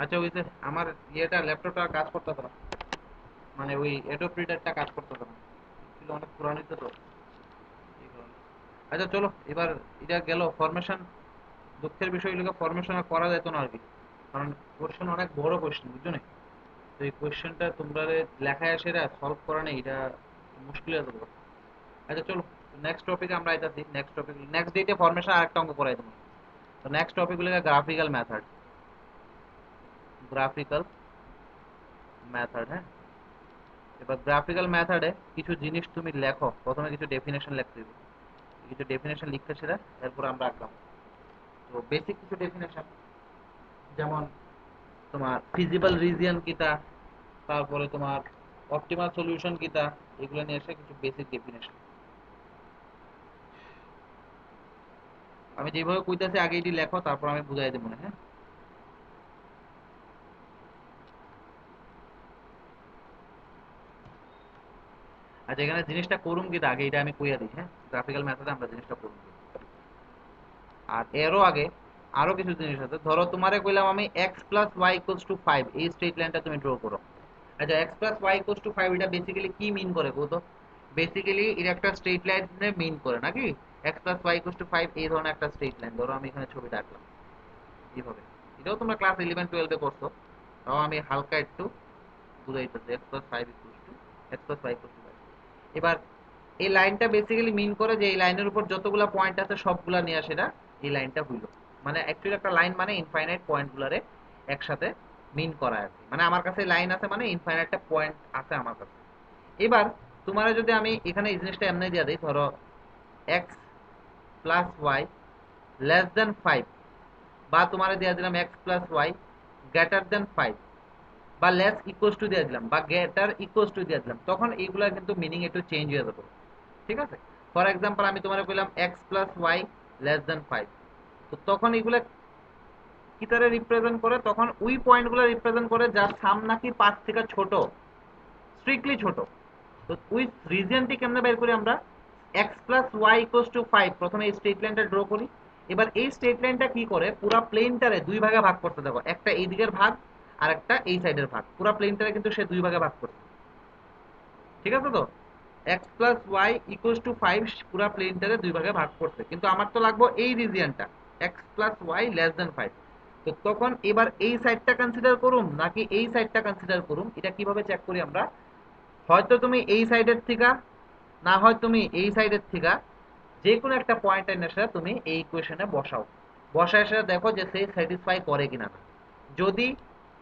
আচ্ছা ওই যে আমার ইয়েটা ল্যাপটপটা কাজ করতেছে না, মানে ওই অ্যাডোব রিডারটা কাজ করতেছে না, ছিল অনেক পুরানো তো এই কারণে। আচ্ছা চলো এবার এটা গেল ফরমেশন। দুঃখের বিষয় হলো ফরমেশন আর করা যেত না আর কি, কারণ কোশ্চেন অনেক বড় কোশ্চেন, বুঝছো না? তো এই কোশ্চেনটা তোমরা লেখায় আসে সলভ করা নেই, এটা মুশকিল হয়ে যাবে। আচ্ছা চলো নেক্সট টপিকে আমরা আইতাছি। নেক্সট টপিক নেক্সট ডেটে ফরমেশন আরেকটা অঙ্ক করাই দেবো। তো নেক্সট টপিক হলো গ্রাফিক্যাল মেথড। গ্রাফিক্যাল মেথড, হ্যাঁ। এবার গ্রাফিক্যাল মেথডে কিছু জিনিস তুমি লেখো, প্রথমে কিছু ডেফিনেশন লিখতে হবে, কিছু ডেফিনেশন লিখতে সেটা, এরপর আমরা আঁকলাম। তো বেসিক কিছু ডেফিনেশন, যেমন তোমার ফিজিবল রিজিয়ন কিটা, তারপরে তোমার অপটিমাল সলিউশন কিটা, এগুলো নিয়ে এসে কিছু বেসিক ডেফিনেশন। আমি যেভাবে কইতাছি আগে এটি লেখো, তারপর আমি বুঝাই দেবো না, হ্যাঁ? আচ্ছা, এখানে জিনিসটা করুম কি আগে এটা আমি কইয়া দিই, হ্যাঁ? গ্রাফিক্যাল মেথডে আমরা জিনিসটা করুম কি। আর এরও আগে আরো কিছু জিনিস আছে। ধরো তোমারে কইলাম আমি x plus y equals to 5, এই স্ট্রেট লাইনটা তুমি ড্র করো। আচ্ছা, x plus y equals to 5 এটা বেসিক্যালি কি মিন করে বলো তো? বেসিক্যালি এটা একটা স্ট্রেট লাইনে মিন করে নাকি? x plus y equals to 5 এই ধরনের একটা স্ট্রেট লাইন। ধরো আমি এখানে ছবিটা আঁকলাম এইভাবে। এটাও তোমরা ক্লাস 11 12 এ করছো, তাও আমি হালকা একটু বুঝাইতেছি। x plus 5 equals to x plus y equals to 5। এবার এই লাইনটা বেসিক্যালি মিন করে যে এই লাইনের উপর যতগুলা পয়েন্ট আছে সবগুলা নিয়ে আসে এটা এই লাইনটা হইল। মানে অ্যাকচুয়ালি একটা লাইন মানে ইনফাইনাইট পয়েন্ট গুলারে একসাথে মিন করা আর কি। মানে আমার কাছে লাইন আছে মানে ইনফাইনাইটটা পয়েন্ট আছে আমার কাছে। এবার তোমার যদি আমি এখানে এই জিনিসটা এমনি দিয়ে দিই, ধরো x plus Y less than 5, বা তোমার দিয়ে দিলাম x plus y greater than 5, বা লেস ইকুয়ালস টু দিয়ে দিলাম, বা গ্রেটার ইকুয়ালস টু দিয়ে দিলাম, তখন এইগুলা কিন্তু মিনিং একটু চেঞ্জ হয়ে যাবে। ঠিক আছে? ফর এক্সাম্পল আমি তোমার কইলাম x plus Y less than 5, তো তখন এগুলা কি তারে রিপ্রেজেন্ট করে? তখন ওই পয়েন্টগুলো রিপ্রেজেন্ট করে যার সাম নাকি 5 থেকে ছোট, স্ট্রিক্টলি ছোট। তো ওই রিজিয়নটি কেমনে বের করি আমরা? X plus y equals to 5, প্রথমে এই স্ট্রেট লাইনটা ড্র করি। এবার এই স্ট্রেট লাইনটা কি করে? পুরো প্লেনটারে দুই ভাগে ভাগ করতে দেখো, একটা এই দিকের ভাগ আর একটা এই সাইডের ভাগ। পুরো প্লেনটারে কিন্তু সে দুই ভাগে ভাগ করছে। ঠিক আছে? তো x plus y equals to 5 পুরো প্লেনটারে দুই ভাগে ভাগ করছে, কিন্তু আমার তো লাগবে এই রিজিয়নটা X plus Y less than 5। তো তখন এবার এই সাইডটা কনসিডার করুম নাকি এই সাইডটা কনসিডার করুম, এটা কিভাবে চেক করি আমরা? হয়তো তুমি এই সাইডের থেকে, না হয় তুমি এই সাইডের থেকে যে কোনো একটা পয়েন্ট এনে এসে তুমি এই ইকুয়েশনে বসাও। বসায় এসে দেখো যে সে স্যাটিসফাই করে কিনা না। যদি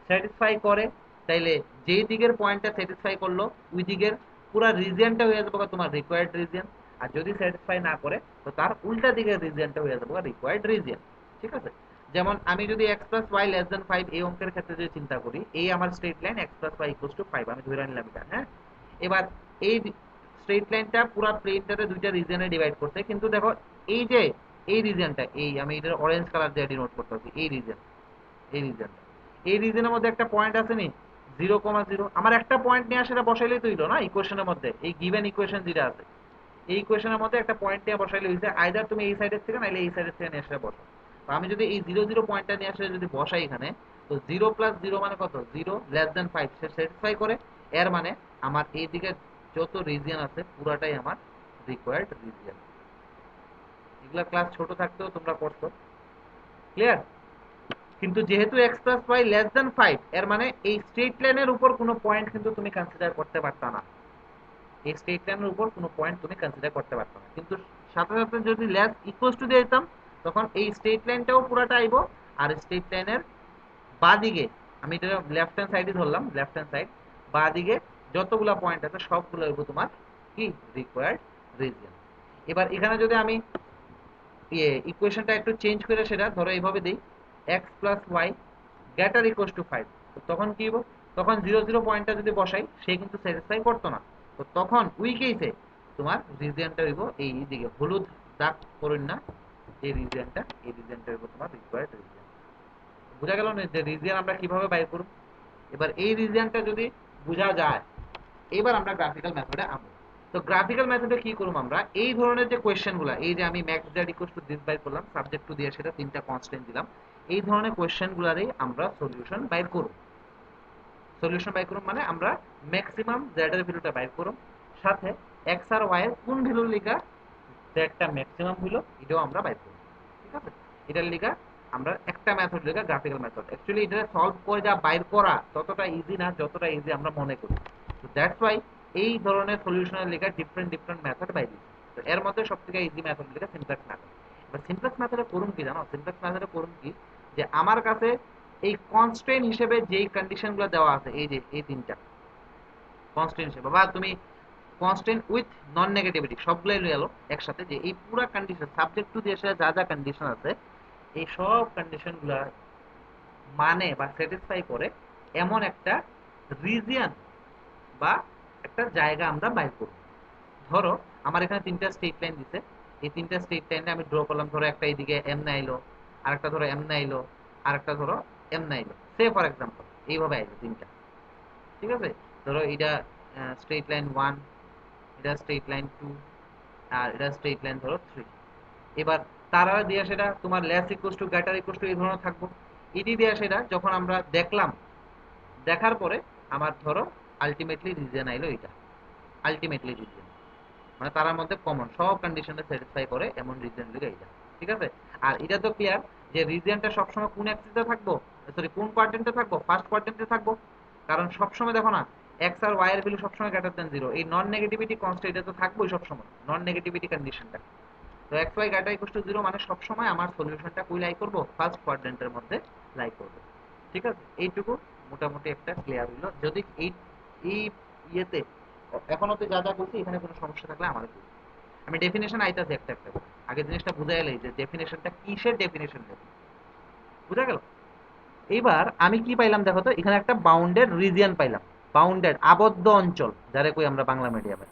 স্যাটিসফাই করে, তাইলে যেই দিকের পয়েন্টটা স্যাটিসফাই করলো ওই দিকের পুরো রিজিয়নটা হয়ে যাবে তোমার রিকোয়ার্ড রিজিয়ন। আর যদি স্যাটিসফাই না করে, তো তার উল্টা দিকের রিজিয়নটা হয়ে যাবে রিকোয়ার্ড রিজিয়ন। ঠিক আছে? যেমন আমি যদি x plus Y less than 5 এই অঙ্কের ক্ষেত্রে যদি চিন্তা করি, এই আমার straight line x plus y equals to 5 আমি ধরে নিলাম এটা, হ্যাঁ? এবার এই স্ট্রেট লাইনটা পুরো প্লেনটারে দুইটা রিজিয়নে ডিভাইড করতে, কিন্তু দেখো এই যে এই রিজিয়নটা, এই আমি এটা অরেঞ্জ কালার দিয়ে ডিনোট করতে পারছি, এই রিজিয়ন, এই রিজিয়নটা, এই রিজিয়নের মধ্যে একটা পয়েন্ট আছে নি 0,0। আমার একটা পয়েন্ট নিয়ে সেটা বসাইলেই তো হইলো না ইকুয়েশনের মধ্যে, এই গিভেন ইকুয়েশন যেটা আছে এই ইকুয়েশনের মধ্যে একটা পয়েন্ট নিয়ে বসাইলে হইছে। আইদার তুমি এই সাইডের থেকে নাইলে এই সাইডের থেকে নিয়ে এসে বসো। তো আমি যদি এই 0 0 পয়েন্টটা নিয়ে আসলে যদি বসাই এখানে, তো 0 প্লাস 0 মানে কত? 0 লেস দেন 5 সে স্যাটিসফাই করে। এর মানে আমার এই দিকে যত রিজিয়ন আছে পুরাটাই আমার রিকোয়ার্ড রিজিয়ন। এগুলা ক্লাস ছোট থাকতেও তোমরা করছো, ক্লিয়ার? কিন্তু যেহেতু x plus Y less than 5, এর মানে এই স্ট্রেট লাইনের উপর কোনো পয়েন্ট কিন্তু তুমি কনসিডার করতে পারতা না। এই স্ট্রেট লাইনের উপর কোনো পয়েন্ট তুমি কনসিডার করতে পারতো না। কিন্তু সাথে সাথে যদি লেস ইকুয়ালস টু দিয়ে দিতাম, তখন এই স্ট্রেট লাইনটাও পুরাটা আইবো। আর স্ট্রেট লাইনের বাঁ দিকে, আমি এটা লেফট হ্যান্ড সাইডে ধরলাম, লেফট হ্যান্ড সাইড, বাঁ দিকে যতগুলা পয়েন্ট আছে সবগুলো হইব তোমার কি রিকোয়ার্ড রিজিয়ন। এবার এখানে যদি আমি ইকুয়েশনটা একটু চেঞ্জ করে সেটা ধরো এইভাবে দিই, x plus y greater equals to 5, তখন কি হইব? তখন 0 0 পয়েন্টটা যদি বসাই সে কিন্তু স্যাটিসফাই করতো না। তো তখন ওই কেসে তোমার রিজিয়নটা হইব এই দিকে, হলুদ দাগ করুন না, এই রিজিয়নটা, এই রিজিয়নটা হইব তোমার রিকোয়ার্ড রিজিয়ন। বোঝা গেল না যে রিজিয়ন আমরা কিভাবে বাইর করব? এবার এই রিজিয়নটা যদি বোঝা যায়, এবার আমরা গ্রাফিক্যাল মেথডে আমো। তো গ্রাফিক্যাল মেথডে কি করব আমরা? এই ধরনের যে কোশ্চেনগুলো, এই যে আমি max z equals to this বাইর করলাম, সাবজেক্ট টু দিয়ে সেটা তিনটা কনস্ট্যান্ট দিলাম, এই ধরনের কোশ্চেনগুলোরই আমরা সলিউশন বাইর করব। সলিউশন বাইর করব মানে আমরা ম্যাক্সিমাম জেড এর ভ্যালুটা বাইর করব, সাথে এক্স আর ওয়াই এর কোন ভ্যালুর লিগা জেডটা ম্যাক্সিমাম হইলো এটাও আমরা বাইর করব। ঠিক আছে? এটার লিগা আমরা একটা মেথড লিগা গ্রাফিক্যাল মেথড। অ্যাকচুয়ালি এটা সলভ করে যা বাইর করা ততটা ইজি না যতটা ইজি আমরা মনে করি। তো দ্যাটস ওয়াই এই ধরনের সলিউশনের লিগা ডিফারেন্ট ডিফারেন্ট মেথড বাইর দিচ্ছে। তো এর মধ্যে সবথেকে ইজি মেথড লিগা সিমপ্লেক্স মেথড। এবার সিমপ্লেক্স মেথডে করুন কি জানো? সিমপ্লেক্স মেথডে করুন কি, যে আমার কাছে এই কনস্ট্রেন্ট হিসেবে যেই কন্ডিশনগুলো দেওয়া আছে, এই যে এই তিনটা কনস্ট্রেন্ট হিসেবে, বা তুমি কনস্ট্যান্ট উইথ নন নেগেটিভিটি সবগুলাই লয়ে এলো একসাথে, যে এই পুরো কন্ডিশন সাবজেক্ট টু দিয়ে যা যা কন্ডিশন আছে এই সব কন্ডিশন গুলা মানে বা স্যাটিসফাই করে এমন একটা রিজিয়ন বা একটা জায়গা আমরা বাইর করব। ধরো আমার এখানে তিনটা স্ট্রেট লাইন দিছে, এই তিনটা স্ট্রেট লাইনে আমি ড্র করলাম, ধরো একটা এইদিকে এম না আইলো, আরেকটা ধরো এম না আইলো, আরেকটা ধরো এম না আইলো, সে ফর এক্সাম্পল এইভাবে আইলো তিনটা। ঠিক আছে, ধরো এটা স্ট্রেট লাইন 1, এটা স্ট্রেট লাইন 2, আর এটা স্ট্রেট লাইন ধরো 3। এবার তারা দিয়ে সেটা তোমার less equal to greater equal two এই ধরনের থাকবো। ইডি দিয়ে সেটা যখন আমরা দেখলাম, দেখার পরে আমার ধরো আলটিমেটলি রিজন আইলো এটা, আলটিমেটলি রিজন মানে তার মধ্যে কমন সব কন্ডিশনে স্যাটিসফাই করে এমন রিজন লিখে এটা। ঠিক আছে, আর এটা তো ক্লিয়ার যে রিজনটা সবসময় কোন অ্যাক্সিসে থাকবো, সরি কোন কোয়াড্রেন্টে থাকবো, ফার্স্ট কোয়াড্রেন্টে থাকবো। কারণ সবসময় দেখো না এক্স আর ওয়াই এর ভ্যালু সবসময় গ্রেটার দ্যান 0, এই নন নেগেটিভিটি কনস্ট্যান্ট এটা তো থাকবোই সবসময়, নন নেগেটিভিটি কন্ডিশনটা। তো x y greater equal to 0 মানে সবসময় আমার সলিউশনটা কই লাই করব, ফার্স্ট কোয়াড্রেন্টের মধ্যে লাই করব। ঠিক আছে, এইটুকু মোটামুটি একটা ক্লিয়ার হলো। যদি এই এই ইয়েতে এখনো তো যা যা বলছি এখানে কোনো সমস্যা থাকলে আমার বলুন। আমি ডেফিনেশন আইতাছি একটা একটা করে, আগে জিনিসটা বুঝাই এলাই যে ডেফিনেশনটা কিসের ডেফিনেশন দেব, বুঝা গেল? এইবার আমি কি পাইলাম দেখো তো, এখানে একটা বাউন্ডেড রিজিয়ন পাইলাম, বাউন্ডেড আবদ্ধ অঞ্চল যারে কই আমরা বাংলা মিডিয়ামে।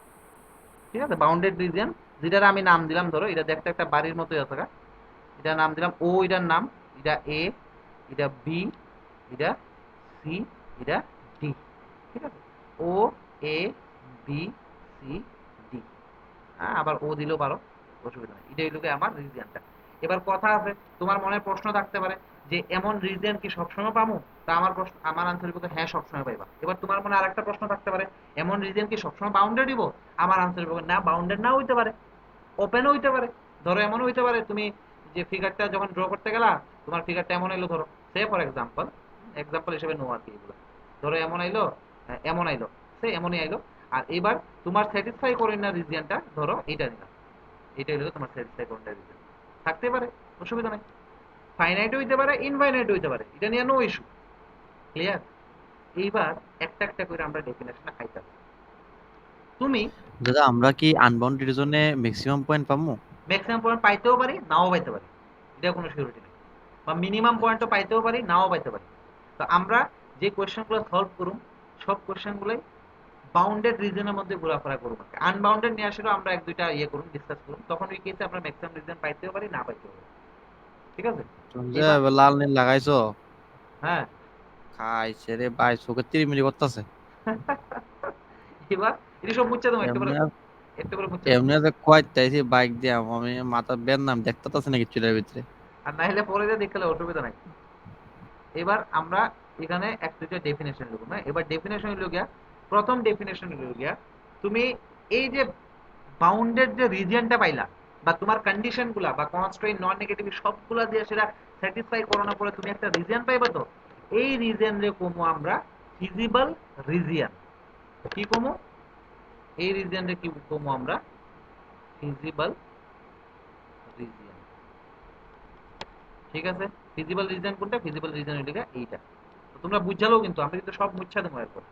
ঠিক আছে, বাউন্ডেড রিজিয়ন যেটার আমি নাম দিলাম, ধরো এটা দেখতে একটা বাড়ির মতোই আছে, এটা নাম দিলাম ও, এটার নাম, এটা এ, এটা বি, এটা সি, এটা ডি। ঠিক আছে, ও এ বি সি ডি, হ্যাঁ আবার ও দিলেও পারো, অসুবিধা নেই। এটাই হলো আমার রিজিয়নটা। এবার কথা আছে, তোমার মনে প্রশ্ন থাকতে পারে যে এমন রিজিয়ন কি সবসময় পাবো? তা আমার প্রশ্ন, আমার আনসার হবে হ্যাঁ সবসময় পাইবা। এবার তোমার মনে আরেকটা প্রশ্ন থাকতে পারে, এমন রিজিয়ন কি সবসময় বাউন্ডেড দিব? আমার আনসার হবে না, বাউন্ডেড না হইতে পারে, ওপেনও হইতে পারে। ধরো এমনও হইতে পারে তুমি যে ফিগারটা যখন ড্র করতে গেলা, তোমার ফিগারটা এমন এলো, ধরো সে ফর এক্সাম্পল, এক্সাম্পল হিসেবে নো আর কি এগুলো, ধরো এমন আইলো, এমন আইলো, সে এমনই আইলো। আর এবার তোমার স্যাটিসফাই করে না রিজিয়নটা, ধরো এইটা নিলাম, এটাই হলো তোমার স্যাটিসফাই করে না রিজিয়ন, থাকতে পারে, অসুবিধা নাই। ফাইনাইট হইতে পারে, ইনফাইনাইট হইতে পারে, এটা নিয়ে নো ইস্যু। ক্লিয়ার? এইবার একটা একটা করে আমরা ডেফিনেশন আইতাম। তুমি দাদা আমরা কি আনবাউন্ডেড রিজনে ম্যাক্সিমাম পয়েন্ট পাবো? ম্যাক্সিমাম পয়েন্ট পাইতেও পারি, নাও পাইতে পারি, এটা কোনো সিউরিটি নেই। বা মিনিমাম পয়েন্টও পাইতেও পারি, নাও পাইতে পারি। তো আমরা যে কোয়েশ্চেনগুলো সলভ করুম, সব কোয়েশ্চেনগুলোই বাউন্ডেড রিজনের মধ্যে ঘোরাফেরা করুম। আনবাউন্ডেড নিয়ে আসলেও আমরা এক দুইটা ইয়ে করুন, ডিসকাস করুন, তখন ওই কেসে আমরা ম্যাক্সিমাম রিজন পাইতেও পারি, না পাইতেও পারি। ঠিক আছে, তুমি যে এবার লাল নীল লাগাইছো, হ্যাঁ খাইছে রে ভাই, চোখে তিরিমিরি করতেছে। এবার এটি সব মুচ্ছে দেবো একটু করে, এমনি একটু করে মুচ্ছে দেবো। এমনি যে কয়টাইছি বাইক দিয়ে আমি মাথা বের নাম দেখতেছে নাকি চুলের ভিতরে। আর না হলে পরে দিয়ে দেখলে অসুবিধা নাই। এবার আমরা এখানে এক দুইটা ডেফিনেশন লিখব। হ্যাঁ, এবার ডেফিনেশন হলো গিয়া, প্রথম ডেফিনেশন হলো গিয়া, তুমি এই যে বাউন্ডেড যে রিজিয়নটা পাইলা, বা তোমার কন্ডিশন গুলা বা কনস্ট্রেইন নন নেগেটিভ সবগুলা দিয়ে সেটা স্যাটিসফাই করানোর পরে তুমি একটা রিজিয়ন পাইবা। তো এই রিজিয়ন রে কমু আমরা ফিজিবল রিজিয়ন। কি কমু? এই রিজিয়ন রে কি কমু আমরা? Feasible region. ঠিক আছে, ফিজিবল রিজন কোনটা? ফিজিবল রিজন হইলো এইটা। তো তোমরা বুঝালো, কিন্তু আমরা কিন্তু সব মুচ্ছা দেবো এরপর।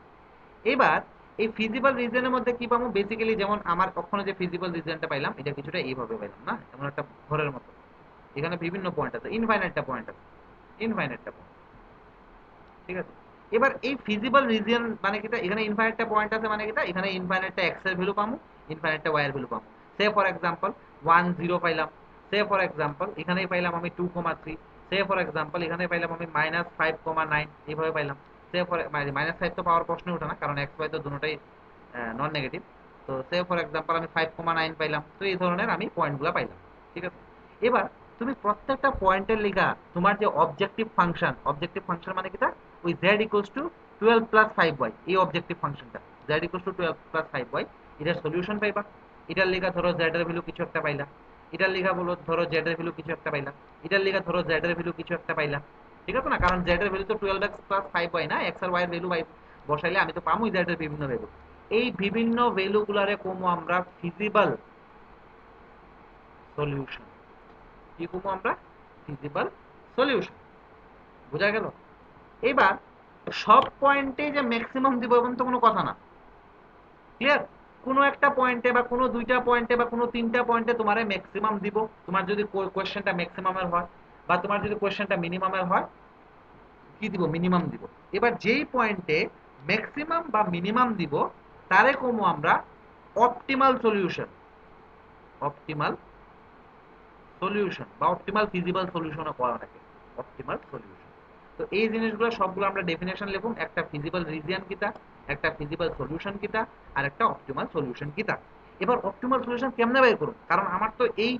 এবার এই ফিজিবল রিজনের মধ্যে কি পাবো? বেসিক্যালি যেমন আমার কখনো যে ফিজিবল রিজনটা পাইলাম, এটা কিছুটা এইভাবে পাইলাম না, এমন একটা ঘরের মতো। এখানে বিভিন্ন পয়েন্ট আছে, ইনফাইনাইটটা পয়েন্ট আছে, ইনফাইনাইটটা পয়েন্ট। ঠিক আছে, এবার এই ফিজিবল রিজন মানে কিটা? এখানে ইনফাইনাইটটা পয়েন্ট আছে মানে কিটা? এখানে ইনফাইনাইটটা এক্স এর ভ্যালু পাবো, ইনফাইনাইটটা ওয়াই এর ভ্যালু পাবো। সে ফর এক্সাম্পল 1 0 পাইলাম, সে ফর এক্সাম্পল এখানেই পাইলাম আমি 2,3, সে ফর এক্সাম্পল এখানে পাইলাম আমি -5,9, এইভাবে পাইলাম। সে ফর -5 তো পাওয়ার প্রশ্নই ওঠে না, কারণ এক্স ওয়াই তো দুটোটাই নন নেগেটিভ। তো সে ফর এক্সাম্পল আমি 5,9 পাইলাম। তো এই ধরনের আমি পয়েন্টগুলো পাইলাম। ঠিক আছে, এবার তুমি প্রত্যেকটা পয়েন্টের লিগা তোমার যে অবজেক্টিভ ফাংশন, অবজেক্টিভ ফাংশন মানে কিটা? ওই z equals to 12 plus 5y, এই অবজেক্টিভ ফাংশনটা z equals to 12 plus 5y, এটার সলিউশন পাইবা। এটার লিগা ধরো z এর ভ্যালু কিছু একটা পাইলা, এটার লিগা বলো ধরো z এর ভ্যালু কিছু একটা পাইলা, এটার লিগা ধরো z এর ভ্যালু কিছু একটা পাইলা। ঠিক আছে না? কারণ z এর ভ্যালু তো 12x প্লাস 5y না, x আর y এর ভ্যালু বসাইলে আমি তো পামুই z এর বিভিন্ন ভ্যালু। এই বিভিন্ন ভ্যালু গুলারে কমু আমরা ফিজিবল সলিউশন। কি কমু আমরা? Feasible solution. বোঝা গেল? এবার সব পয়েন্টে যে ম্যাক্সিমাম দিব এমন তো কোনো কথা না। ক্লিয়ার? কোনো একটা পয়েন্টে বা কোনো দুইটা পয়েন্টে বা কোনো তিনটা পয়েন্টে তোমার ম্যাক্সিমাম দিব, তোমার যদি কোয়েশ্চেনটা ম্যাক্সিমামের হয়, বা তোমার যদি কোয়েশ্চেনটা মিনিমামের হয়, কি দিব, মিনিমাম দিব। এবার যেই পয়েন্টে ম্যাক্সিমাম বা মিনিমাম দিব তারে কমো আমরা অপটিমাল সলিউশন, অপটিমাল সলিউশন বা অপটিমাল ফিজিবল সলিউশনও করা থাকে, অপটিমাল সলিউশন। তো এই জিনিসগুলো সবগুলো আমরা ডেফিনেশন লিখুম, একটা ফিজিবল রিজিয়ন কিটা, একটা ফিজিবল সলিউশন কিটা, আর একটা অপটিমাল সলিউশন কিটা। এবার অপটিমাল সলিউশন কেমনে বের করুন, কারণ আমার তো এই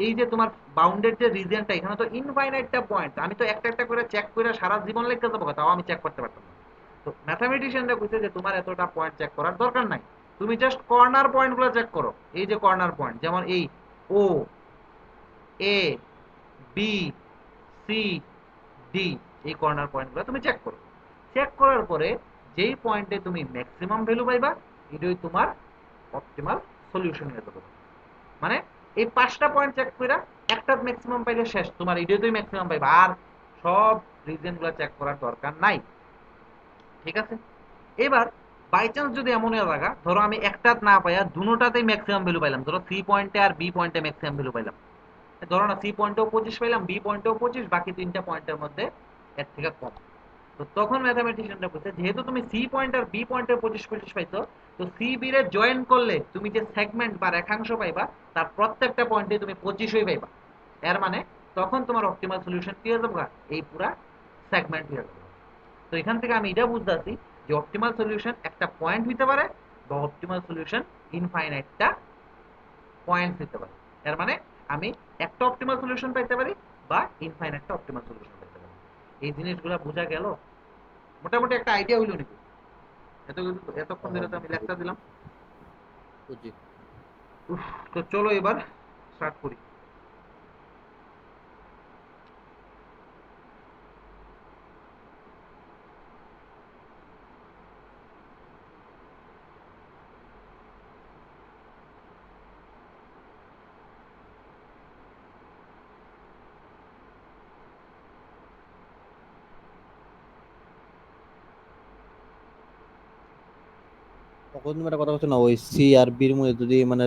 এই যে তোমার বাউন্ডেড যে রিজিয়নটা, এখানে তো ইনফাইনাইটটা পয়েন্ট, আমি তো একটা একটা করে চেক করে সারা জীবন লিখতে যাবো, তাও আমি চেক করতে পারতাম না। তো ম্যাথামেটিশিয়ানরা কইছে যে তোমার এতটা পয়েন্ট চেক করার দরকার নাই, তুমি জাস্ট কর্নার পয়েন্টগুলো চেক করো। এই যে কর্নার পয়েন্ট, যেমন এই ও, এ, বি, সি, ডি, এই কর্নার পয়েন্টগুলো তুমি চেক করো। চেক করার পরে যেই পয়েন্টে তুমি ম্যাক্সিমাম ভ্যালু পাইবা, এটাই তোমার অপটিমাল সলিউশন হয়ে যাবে। মানে এই 5টা পয়েন্ট চেক কইরা একটা ম্যাক্সিমাম পাইলে শেষ, তোমার এটাই তুই ম্যাক্সিমাম পাইবা, আর সব রিজনগুলো চেক করার দরকার নাই। ঠিক আছে? এবার বাই চান্স যদি এমন হয়ে থাকা, ধরো আমি একটাত না পাইয়া দুটোটাতেই ম্যাক্সিমাম ভ্যালু পাইলাম, ধরো সি পয়েন্টে আর বি পয়েন্টে ম্যাক্সিমাম ভ্যালু পাইলাম, ধরো না সি পয়েন্টেও 25 পাইলাম, বি পয়েন্টেও 25, বাকি 3টা পয়েন্টের মধ্যে এর থেকে কম। তো তখন ম্যাথামেটিশিয়ানরা বলছে যেহেতু তুমি সি পয়েন্ট আর বি পয়েন্টের 25-25 পাইছো, তো সি বি রে জয়েন করলে তুমি যে সেগমেন্ট বা রেখাংশ পাইবা তার প্রত্যেকটা পয়েন্টে তুমি 25ই পাইবা। এর মানে তখন তোমার অপটিমাল সলিউশন কি হয়ে যাবে, এই পুরা সেগমেন্ট হয়ে যাবে। তো এখান থেকে আমি এটা বুঝতে পারছি যে অপটিমাল সলিউশন একটা পয়েন্ট হইতে পারে, বা অপটিমাল সলিউশন ইনফাইনাইটটা পয়েন্ট হইতে পারে। এর মানে আমি একটা অপটিমাল সলিউশন পাইতে পারি বা ইনফাইনাইটটা অপটিমাল সলিউশন পাইতে পারি। এই জিনিসগুলো বোঝা গেল, মোটামুটি একটা আইডিয়া হইল নাকি? এত এতক্ষণ ধরে তো আমি লেকচার দিলাম। বুঝছি। উফ, তো চলো এবার স্টার্ট করি। তখন তুমি একটা কথা বলছো না, ওই সি আর বির মধ্যে যদি মানে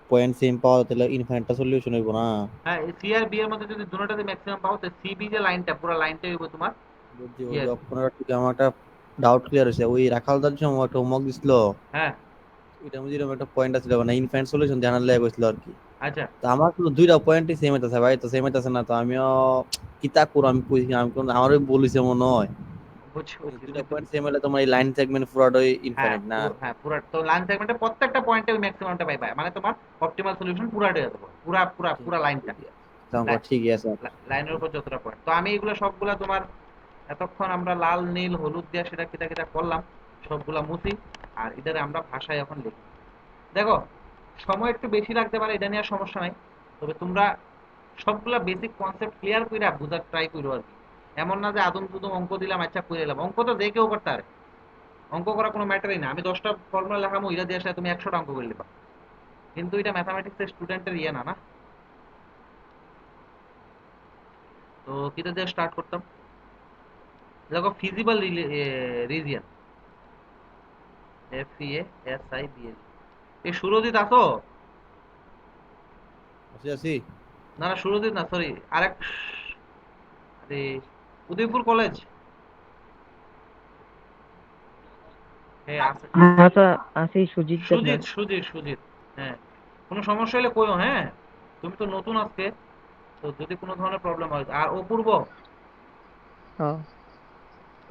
পয়েন্ট সেম পাওয়া যায়, তাহলে ইনফাইনাইটটা সলিউশন হইব না? হ্যাঁ, এই সি আর বি এর মধ্যে যদি দুটোটাতে ম্যাক্সিমাম পাও, তো সি বি যে লাইনটা, পুরো লাইনটাই হইব তোমার বুঝছি, ওই যে ইয়েস। অক্ষর থেকে আমার একটা ডাউট ক্লিয়ার হয়েছে। ওই রাখালদার সময় একটা হোমওয়ার্ক দিছিল, হ্যাঁ, ওইটার মধ্যে এরকম একটা পয়েন্ট আছে মানে ইনফাইনাইট সলিউশন জানার লেগে গেছিল আর কি। আচ্ছা, তো আমার তো দুইটা পয়েন্টই সেম হইতাছে ভাই, তো সেম হইতাছে না, তো আমিও কিতা করব, আমি কইছি আমি কোন আমারও বলিছে মনে হয় বুঝছি, এই ওকে। দুইটা পয়েন্ট সেম হলে তোমার এই লাইন সেগমেন্ট পুরাটাই হ্যাঁ ইনফাইনাইট না? পুরো, হ্যাঁ পুরো তো লাইন সেগমেন্টে প্রত্যেকটা পয়েন্টে ওই ম্যাক্সিমামটা পাইবা, মানে তোমার অপটিমাল সলিউশন পুরাটা হয়ে যাবে, পুরা পুরা ঠিক পুরা আছে, লাইনটা। ঠিকই আছে, তারপর ঠিকই আছে। লাইনের উপর যতটা পয়েন্ট, তো আমি এগুলো সবগুলা তোমার এতক্ষণ আমরা লাল নীল হলুদ দিয়ে সেটা কিটা কিটা করলাম, সবগুলা মুছি। আর এটারে আমরা ভাষায় এখন লিখি। দেখো, সময় একটু বেশি লাগতে পারে, এটা নিয়ে আর সমস্যা নাই। তবে তোমরা সবগুলা বেসিক কনসেপ্ট ক্লিয়ার কইরা বুঝার ট্রাই করো আর কি। এমন না যে আদম তুদম অঙ্ক দিলাম আচ্ছা করে এলাম, অঙ্ক তো যে কেউ করতে পারে, অঙ্ক করা কোনো ম্যাটারই না। আমি 10টা ফর্মুলা লেখামো, এটা দিয়ে আসলে তুমি 100টা অঙ্ক করে নিবা, কিন্তু এটা ম্যাথামেটিক্সের স্টুডেন্টের ইয়ে না না। তো কিটা দিয়ে স্টার্ট করতাম, দেখো ফিজিবল রিজিয়ন, FEASIBL। এই সুরজিৎ আছো? আছি আছি। না না, সুরজিৎ না, সরি, আরেক, আরে, উদয়পুর কলেজ। হ্যাঁ আছে। আচ্ছা, আছি সুজিত দেবনাথ। সুজিত, সুজিত, সুজিত। হ্যাঁ, কোনো সমস্যা হলে কইও, হ্যাঁ। তুমি তো নতুন আজকে, তো যদি কোনো ধরনের প্রবলেম হয়। আর অপূর্ব, হ্যাঁ,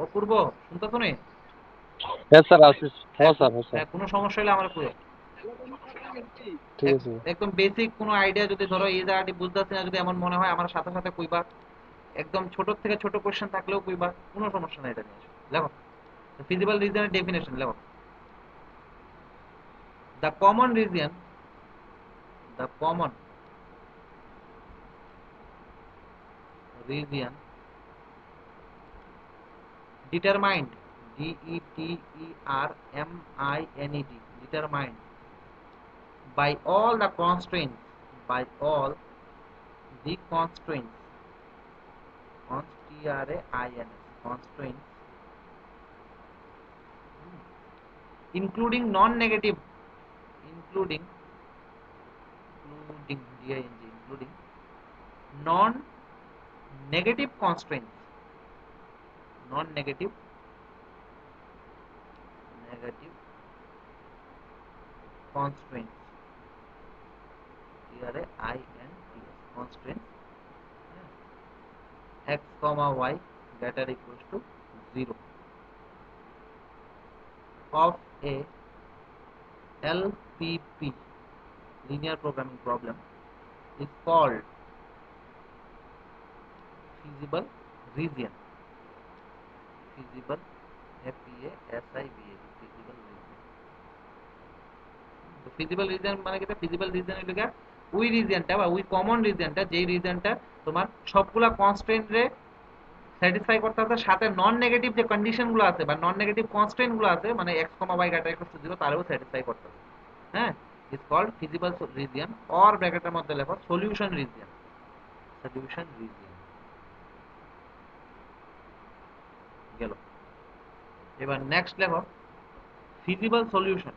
অপূর্ব শুনতেছো নি? হ্যাঁ স্যার আছি। হ্যাঁ, হ্যাঁ স্যার, হ্যাঁ স্যার, হ্যাঁ কোনো সমস্যা হলে আমার কইও। ঠিক আছে। একদম বেসিক কোনো আইডিয়া যদি ধরো এই জায়গাটি বুঝতেছি না, যদি এমন মনে হয় আমার সাথে সাথে কইবা। একদম ছোট থেকে ছোট কোশ্চেন থাকলেও কইবা, কোনো সমস্যা নাই এটা নিয়ে। দেখো, ফিজিবল রিজনের ডেফিনেশন দেখো, the common region, the common region determined, DETERMINED, determined by all the constraints, by all the constraints, constraints, including non-negative, including, non-negative constraints, non-negative constraints, here I and T constraints, x comma y greater equals to 0 of a LPP linear programming problem is called feasible region. Feasible, F-E-A-S-I-B-A, feasible region. তো feasible region মানে কি? feasible region হলো কি ওই রিজিয়নটা বা ওই common রিজিয়নটা, যেই রিজিয়নটা তোমার সবগুলা কনস্ট্রেন্ট রে স্যাটিসফাই করতে হবে, সাথে নন নেগেটিভ যে কন্ডিশন গুলো আছে বা নন নেগেটিভ কনস্ট্রেন্ট গুলো আছে, মানে x, y greater equals to 0 তারেও স্যাটিসফাই করতে হবে। হ্যাঁ, is called feasible region or ব্র্যাকেটের মধ্যে লেখো সলিউশন রিজিয়ন। সলিউশন রিজিয়ন গেল। এবার নেক্সট লেখো ফিজিবল সলিউশন।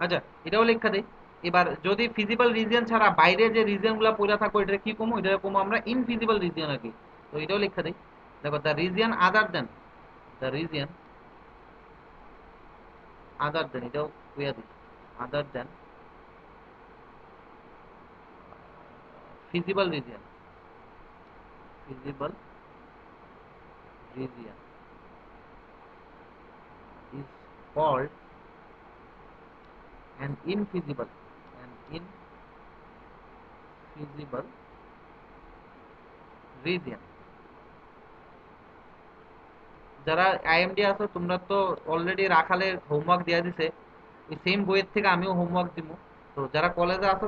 আচ্ছা, এটাও লেখা দেই। এবার যদি ফিজিবল রিজিয়ন ছাড়া বাইরে যে রিজিয়ন গুলো পড়ে থাকো, এটা কি কমো? এটা কমো আমরা ইনফিজিবল রিজিয়ন আর কি। তো এটাও লেখা দেই। দেখো the region other than, the region other than, এটাও কইয়া দিই, other than feasible region, feasible region is called an infeasible region. যারা আইএমডি আছো তোমরা তো অলরেডি রাখালের হোমওয়ার্ক দিয়ে দিছে, এই সেম বইয়ের থেকে আমিও হোমওয়ার্ক দিব। তো যারা কলেজে আছো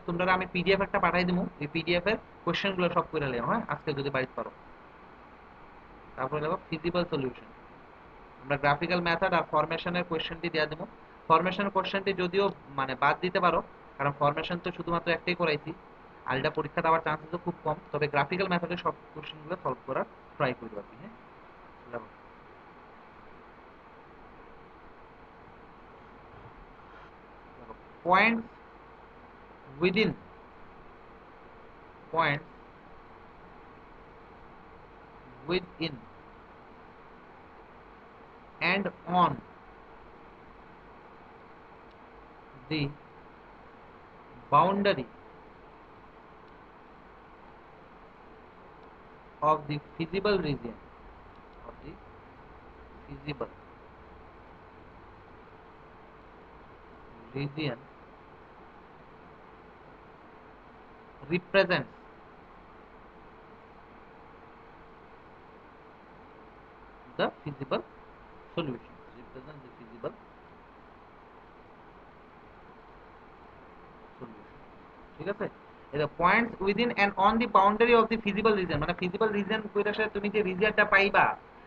তোমরা আমি পিডিএফ একটা পাঠাই দিব, এই পিডিএফ এর কোশ্চেন গুলো সব করে লিও, হ্যাঁ, আজকে যদি বাড়িতে পারো। তারপরে দেখো ফিজিবল সলিউশন, আমরা গ্রাফিক্যাল মেথড আর ফরমেশনের কোশ্চেনটি দিয়ে দেবো। ফরমেশন কোশ্চেনটি যদিও মানে বাদ দিতে পারো, কারণ ফরমেশন তো শুধুমাত্র একটাই করাইছি, আর এটা পরীক্ষা দেওয়ার চান্সেস খুব কম। তবে গ্রাফিক্যাল মেথডে সব কোশ্চেনগুলো সলভ করার ট্রাই করবো আর কি। হ্যাঁ, point within point within and on the boundary of the feasible region, of the feasible region represents the feasible solution, represents the feasible solution. ঠিক আছে, এটা points within and on the boundary of the feasible region, মানে feasible region কইরা সে তুমি যে রিজিয়নটা পাইবা,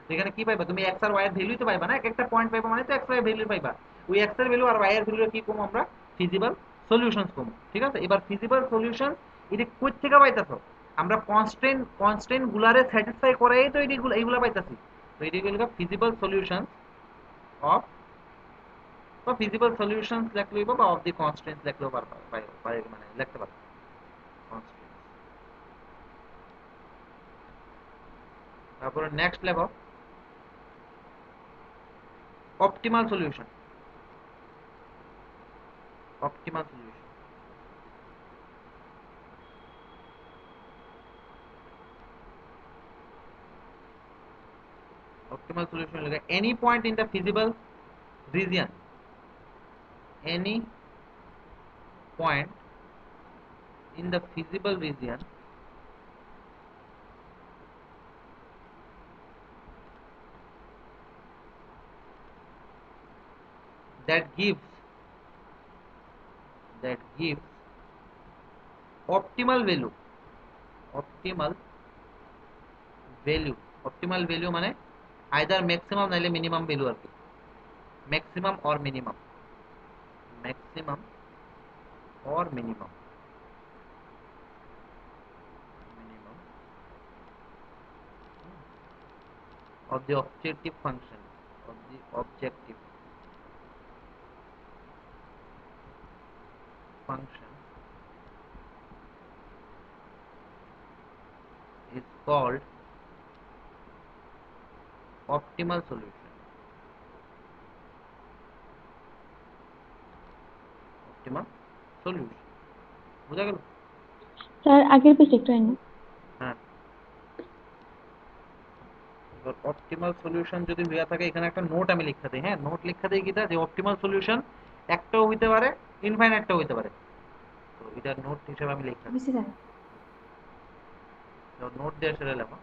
যেখানে কি পাইবা তুমি x আর y এর ভ্যালুই তো পাইবা না, একটা পয়েন্ট পাইবা মানে তো x y এর ভ্যালু পাইবা, ওই x এর ভ্যালু আর y এর ভ্যালু কি কম আমরা ফিজিবল সলিউশনস কম। ঠিক আছে, এবার ফিজিবল সলিউশন এটা কই থেকে পাইতাছো? আমরা কনস্ট্যান্ট গুলারে স্যাটিসফাই করাই তো এইগুলা পাইতাছি। তো এইগুলো ফিজিবল সলিউশন অফ বা ফিজিবল সলিউশনস লিখলে বা অফ দি কনস্ট্যান্টস লিখলেও পারবা, মানে লিখতে পারবা constraints. তারপরে নেক্সট লেখো optimal solution. Optimal solution, optimal solution like any point in the feasible region, any point in the feasible region that gives optimal value, optimal value, optimal value মানে either maximum নাইলে minimum value আর কি, maximum or minimum, maximum or minimum, minimum of the objective function, of the objective function is called optimal solution, optimal solution, বুঝা গেল? Sir আগের page একটু আইন। হ্যাঁ, এবার অপটিমাল সলিউশন যদি হইয়া থাকে এখানে একটা নোট আমি লিখা দিই। হ্যাঁ, নোট লিখা দিই কিটা যে অপটিমাল সলিউশন একটাও হইতে পারে, ইনফাইনাইটটাও হইতে পারে। তো এটা নোট হিসেবে আমি লিখা দিই। তো নোট দিয়ে সেটা লেখো,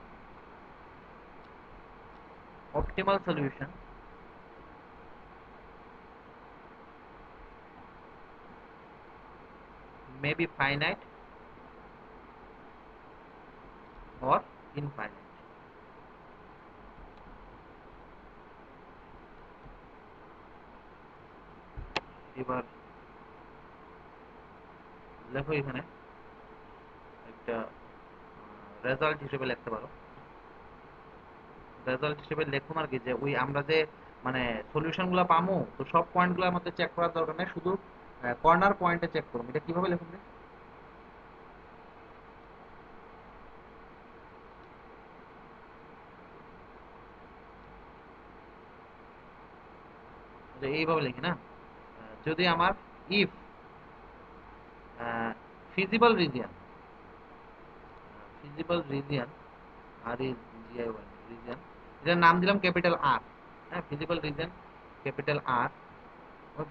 optimal solution may be finite or infinite. এবার লেখো এখানে একটা রেজাল্ট হিসেবে লিখতে পারো। রেজাল্ট হিসেবে লেখুন আর কি যে ওই আমরা যে মানে সলিউশন গুলা পামো, তো সব পয়েন্ট গুলোর মধ্যে চেক করার দরকার নেই, শুধু কর্নার পয়েন্টে চেক করুন। এটা কিভাবে লিখুন? এইভাবে লিখি না, যদি আমার if feasible region, feasible region আর রিজিয়ন, এটার নাম দিলাম ক্যাপিটাল আর। হ্যাঁ, feasible region capital R.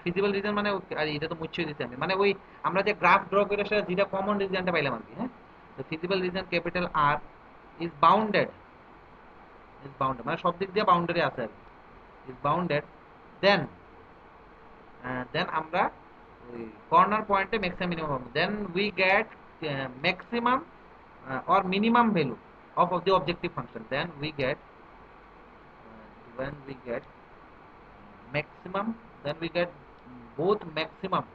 Feasible region মানে আর এটা তো মুছিয়ে দিতে আমি, মানে ওই আমরা যে গ্রাফ ড্র করে সেটা যেটা কমন রিজনটা পাইলাম আর কি। হ্যাঁ, তো feasible region capital R is bounded, is bounded মানে সব দিক দিয়ে বাউন্ডারি আছে আর কি, ইজ বাউন্ডেড, দেন দেন আমরা ওই কর্নার পয়েন্টে maximum minimum, then we get maximum or minimum value of the objective function, then we get when we get maximum, then we get both maximum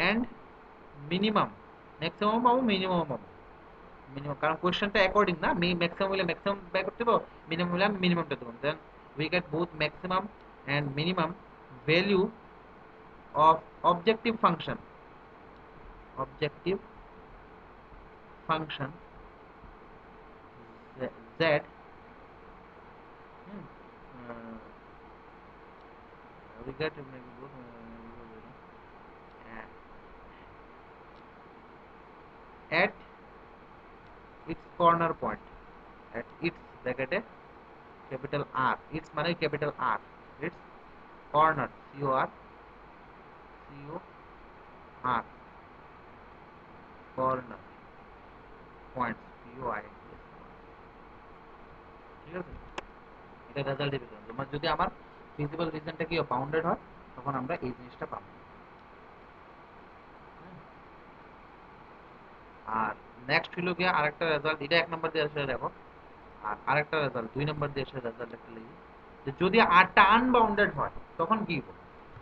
and minimum, maximum পাবো minimum পাবো, minimum, কারণ কোশ্চেনটা according না, maximum হলে maximum by করতে পারবো, minimum হলে মিনিমামটা দেবো, then we get both maximum and minimum value of objective function, objective function z, we get maybe both at its corner point, at its bracket capital R, its মানে capital R, its corner, C-O-R, corner points, P-O-I-N-T, ঠিক আছে? এটা result দিবে। তোমার যদি আমার feasible রিজনটা কি bounded হয় তখন আমরা এই জিনিসটা পাবো। আর নেক্সট হলো গিয়ে আরেকটা রেজাল্ট, এটা 1 নম্বর দিয়ে আসলে দেখো, আর আরেকটা রেজাল্ট 2 নম্বর দিয়ে আসলে রেজাল্ট একটা লিখি যে যদি আরটা আনবাউন্ডেড হয় তখন কি হবে।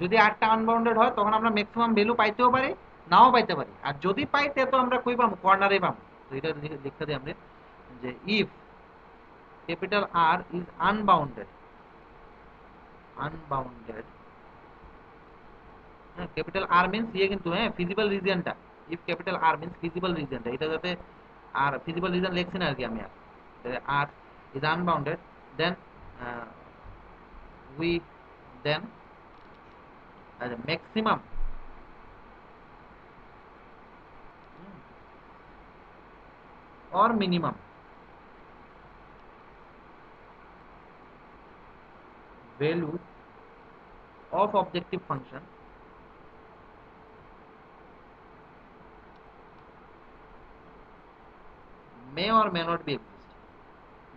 যদি আরটা আনবাউন্ডেড হয় তখন আমরা ম্যাক্সিমাম ভ্যালু পাইতেও পারি, নাও পাইতে পারি, আর যদি পাইতে তো আমরা কই পাবো, কর্নারে পাবো। তো এটা লিখতে দিই আমরা যে if capital R is unbounded, unbounded, হ্যাঁ, ক্যাপিটাল আর মিন্স ইয়ে কিন্তু, হ্যাঁ, ফিজিবল রিজিয়নটা, if capital R means feasible রিজিয়নটা, এটা যাতে আর ফিজিবল রিজন লিখছি না আর কি আমি, আর is unbounded, then we then as a maximum or minimum value of objective function may or may not be exist,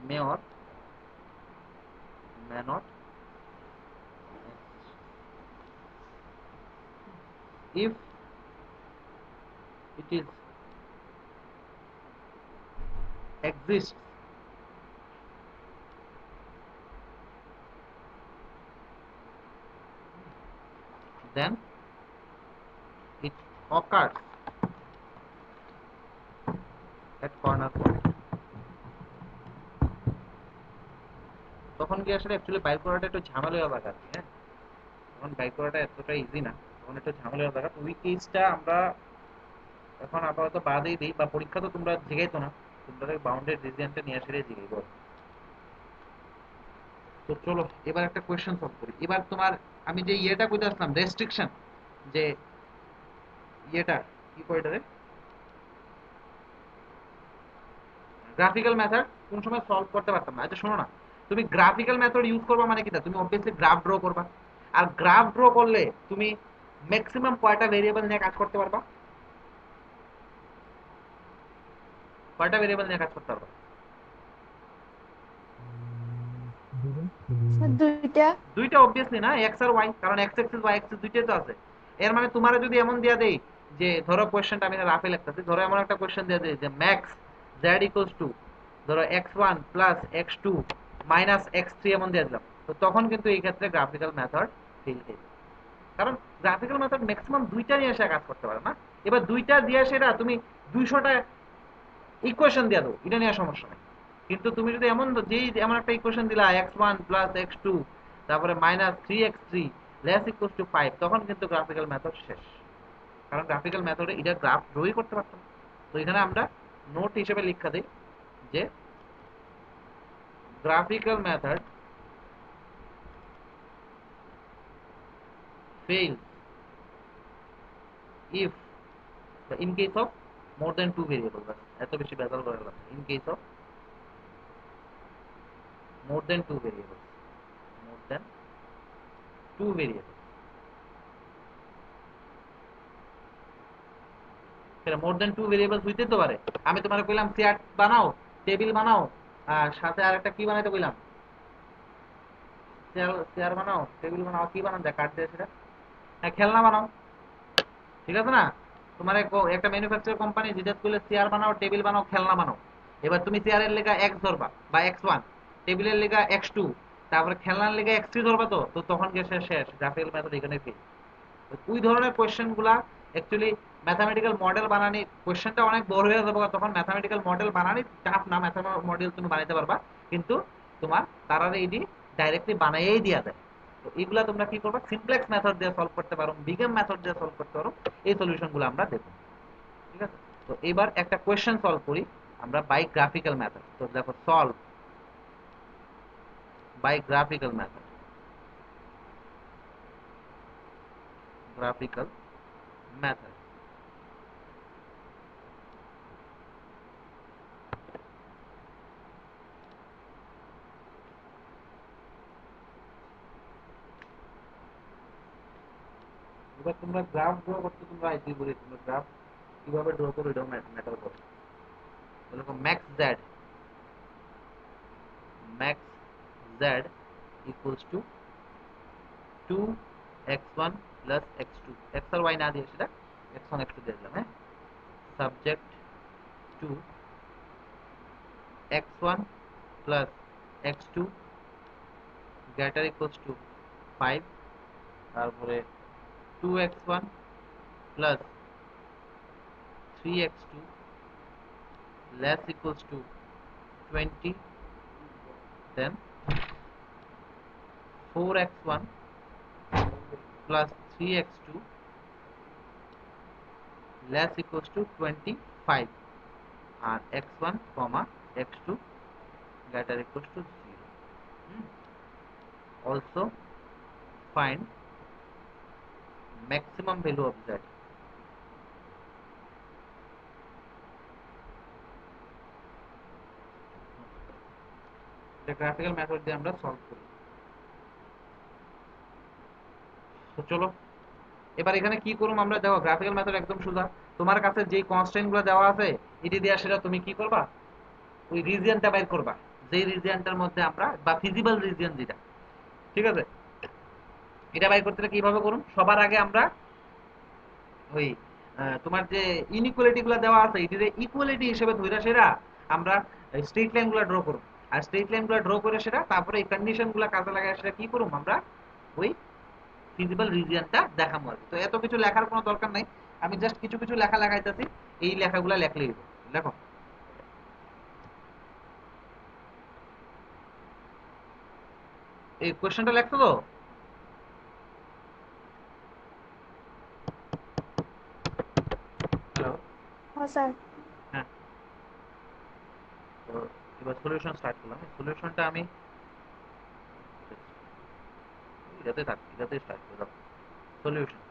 may or may not if it is exists then it occurs at corner point, তখন কি আসলে actually বাইর করাটা একটু ঝামেলা হয়ে লাগে আর কি। হ্যাঁ, তখন বাইর করাটা এতটা ইজি না, তখন একটু ঝামেলা হয়ে লাগে। ওই কেসটা আমরা এখন আপাতত বাদই দিই, বা পরীক্ষা তো তোমরা জিগাইতো না, তোমরা বাউন্ডেড রিজিয়নটা নিয়ে আসলে জিগাইবো। তো চলো এবার একটা কোয়েশ্চেন সলভ করি। এবার তোমার আমি যে ইয়েটা কইতে আসলাম রেস্ট্রিকশন, যে ইয়েটা কি কয় এটারে, গ্রাফিক্যাল মেথড কোন সময় সলভ করতে পারতাম না। আচ্ছা শোনো না, তুমি গ্রাফিক্যাল মেথড ইউজ করবা মানে কি, তুমি অবভিয়াসলি গ্রাফ ড্র করবা। আর গ্রাফ ড্র করলে তুমি ম্যাক্সিমাম কয়টা ভেরিয়েবল নিয়ে কাজ করতে পারবা? কয়টা ভেরিয়েবল নিয়ে কাজ করতে পারবা? দুইটা। দুইটা অবভিয়াসলি না, এক্স আর ওয়াই, কারণ এক্স এক্সিস ওয়াই এক্সিস দুইটাই তো আছে। এর মানে তোমার যদি এমন দিয়া দেই যে ধরো কোশ্চেনটা আমি রাফে লিখতেছি, ধরো এমন একটা কোশ্চেন দিয়ে দেই যে ম্যাক্স জেড ইকুয়ালস টু ধরো x1 plus x2 minus x3 এমন দিয়ে দিলাম, তো তখন কিন্তু এই ক্ষেত্রে গ্রাফিক্যাল মেথড ফেল করবে। কারণ গ্রাফিক্যাল মেথড ম্যাক্সিমাম দুইটা নিয়ে এসে কাজ করতে পারে না। এবার দুইটা দিয়ে সেটা তুমি 200টা ইকুয়েশন দিয়ে দাও, এটা নিয়ে সমস্যা নেই। কিন্তু তুমি যদি এমন একটা ইকুয়েশন দিলা x1 প্লাস x2 তারপরে minus 3x3 less equals to 5, তখন কিন্তু গ্রাফিক্যাল মেথড শেষ। কারণ গ্রাফিক্যাল মেথডে এটা গ্রাফ ড্রই করতে পারতাম না। তো এখানে আমরা নোট হিসেবে লিখা দিই যে graphical method fails if in case of more than two variables, এত বেশি বেজাল করে লাগবে, in case of more than two variables, more than two variables, সেটা more than two variables হইতে তো পারে। আমি তোমাকে কইলাম চার্ট বানাও, টেবিল বানাও, আর সাথে আরেকটা কি বানাইতে কইলাম, চেয়ার বানাও, টেবিল বানাও, কি বানান যায় কাট দিয়ে সেটা, হ্যাঁ খেলনা বানাও, ঠিক আছে না? তোমার একটা ম্যানুফ্যাকচার কোম্পানি যেটা করলে চেয়ার বানাও, টেবিল বানাও, খেলনা বানাও। এবার তুমি চেয়ারের লেগা এক্স ধরবা বা x1, টেবিলের লেগা x2, তারপরে খেলনার লেগা x3 ধরবা, তো তখন গেছে শেষ, গ্রাফিক্যাল মেথড এখানে ফেল। ওই ধরনের কোয়েশ্চেন গুলা অ্যাকচুয়ালি ম্যাথামেটিক্যাল মডেল বানানি, কোয়েশ্চেনটা অনেক বড় হয়ে যাবে, তখন ম্যাথামেটিক্যাল মডেল বানানি টাফ না, ম্যাথামেটিক্যাল মডেল তুমি বানাইতে পারবা, কিন্তু তোমার তারা এটি ডাইরেক্টলি বানাইয়েই দিয়া দেয়। তো এগুলা তোমরা কি করবা, সিমপ্লেক্স মেথড দিয়ে সলভ করতে পারো, বিগেম মেথড দিয়ে সলভ করতে পারো, এই সলিউশনগুলো আমরা দেখব। ঠিক আছে, তো এবার একটা কোয়েশ্চেন সলভ করি আমরা বাই গ্রাফিক্যাল মেথড। তো দেখো solve by graphical method, graphical method. এবার তোমরা গ্রাফ ড্র করতে তোমরা আইসি বলি, তোমরা গ্রাফ কিভাবে ড্র করো এটাও ম্যাটার করে। দেখো max z equals to 2x1 plus x2, x আর y না দিয়ে সেটা x1 x2 দিয়ে দিলাম, হ্যাঁ, subject to x1 plus x2 greater equals to 5, তারপরে 2x1 plus 3x2 less equals to 20, then 4x1 plus 3x2 less equals to 25, and x1 comma x2 greater equals to 0. Also find maximum value of z. The graphical method দিয়ে আমরা solve করি। তো চলো এবার এখানে কি করব আমরা, দেখো গ্রাফিক্যাল মেথড একদম সোজা। তোমার কাছে যে কনস্ট্যান্ট গুলো দেওয়া আছে এটি দিয়ে সেটা তুমি কি করবা, ওই রিজিয়নটা বাইর করবা, যেই রিজিয়নটার মধ্যে আমরা, বা ফিজিবল রিজিয়ন যেটা, ঠিক আছে, এটা বাইর করতে কিভাবে করুন, সবার আগে আমরা ওই তোমার যে ইনইকুয়ালিটি গুলো দেওয়া আছে এটিতে ইকুয়ালিটি হিসেবে ধইরা সেরা আমরা স্ট্রেট লাইন গুলো ড্র করব। আর স্ট্রেট লাইন গুলো ড্র করে সেটা তারপরে এই কন্ডিশন গুলো কাজে লাগায় সেটা কি করব আমরা, ওই ফিজিবল রিজিয়নটা দেখাবো আর কি। তো এত কিছু লেখার কোনো দরকার নাই, আমি জাস্ট কিছু কিছু লেখা লাগাইতেছি, এই লেখাগুলো লেখলেই হবে। দেখো এই কোশ্চেনটা লেখছো তো, হ্যালো, স্যার। হ্যাঁ, তো এবার সলিউশন স্টার্ট করলাম। সলিউশনটা আমি এটাতে স্টার্ট করলাম। সলিউশন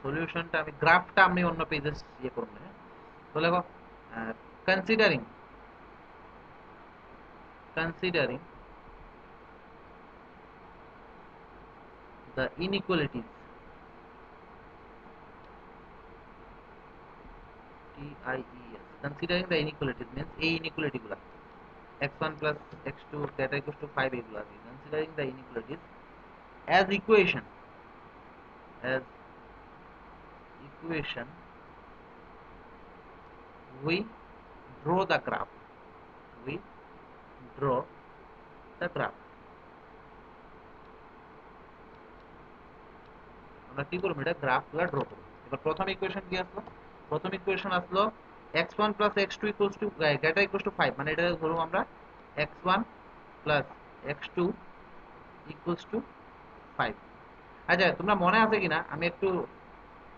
সলিউশনটা আমি গ্রাফটা আমি অন্য পেজে ইয়ে করব। হ্যাঁ, তো দেখো considering the inequalities TIES, considering the inequalities means এই inequality গুলা x1 plus x2 that equals to 5 এগুলো আছে, considering the inequalities as equation we draw the graph আমরা কি করব, এটা গ্রাফগুলো ড্র করব। এবার প্রথম ইকুয়েশন কি আসলো? প্রথম ইকুয়েশন আসলো x1 plus x2 equals to greater equals to 5, মানে এটা ধরব আমরা x1 plus x2 equals to 5। আচ্ছা, তোমরা মনে আছে কিনা আমি একটু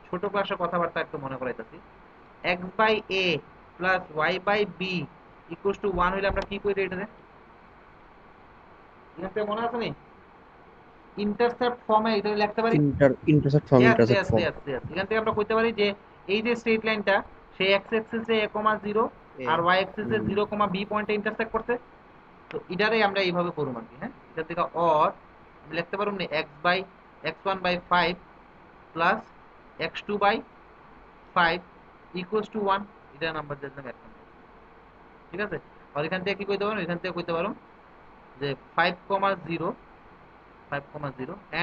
ছোট ক্লাসের কথাবার্তা একটু মনে করাইতেছি। x by a plus y by b equals to 1 হইলে আমরা কি করি এটাতে? এটা মনে আছে নি? ইন্টারসেপ্ট ফর্মে এটা লিখতে পারি। Intersect form Yes, intersect yes, form yes, yes. এখান থেকে আমরা কইতে পারি যে এই যে স্ট্রেট লাইনটা সেই x অ্যাক্সিসে a, 0 আর y অ্যাক্সিসে 0, b পয়েন্টে ইন্টারসেক্ট করতে। তো এটারে আমরা এইভাবে করব আর কি। হ্যাঁ, এটা থেকে অর আমি লিখতে পারব না x1 by 5 plus x2 by 5 equals to 1। এটা নাম্বার দিলাম এক নম্বর। ঠিক আছে, আর এখান থেকে কি কইতে পারো? এখান থেকে কইতে পারো যে 5, 0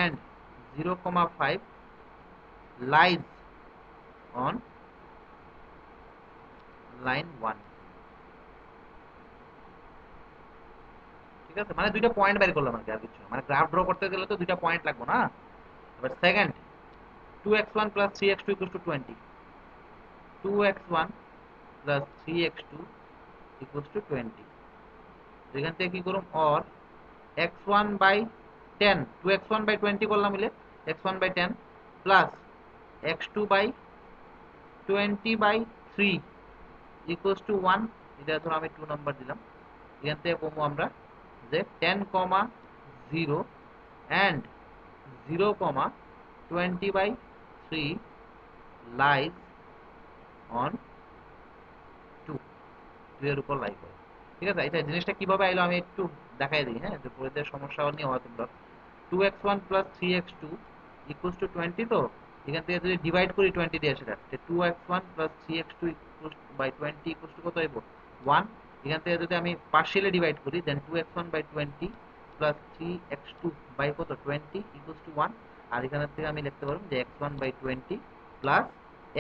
and 0,5 lies on line 1। ঠিক আছে, মানে দুইটা পয়েন্ট বের করলাম আর কি, আর কিছু না। মানে গ্রাফ ড্র করতে গেলে তো দুইটা পয়েন্ট লাগবে না। এবার second 2x1 plus 3x2 equals to 20, 2x1 plus 3x2 equals to 20। এখান থেকে কি করুম, or x1 by 10, 2x1 by 20 করলাম হলে x1 by 10 plus x2 by 20 by 3 equals to 1। এটা ধরো আমি 2 নাম্বার দিলাম। এখান থেকে কমু আমরা যে 10, 0 and 0,20 by 3 lies on 2 এর উপর লাই করে। ঠিক আছে, এটা জিনিসটা কিভাবে আইলো আমি একটু দেখাই দিই। হ্যাঁ, যে পরিদের সমস্যা নিয়ে হয় তোমরা 2x1 plus 3x2 equals to 20। তো এখান থেকে যদি ডিভাইড করি 20 দিয়ে সেটা 2x1 plus 3x2 by 20 equals to কত হইব? 1। এখান থেকে যদি আমি পার্শিয়ালি ডিভাইড করি দেন 2x1 by 20 plus 3x2 by কত 20 equals to 1। আর এখান থেকে আমি লিখতে পারব যে x1 by 20 plus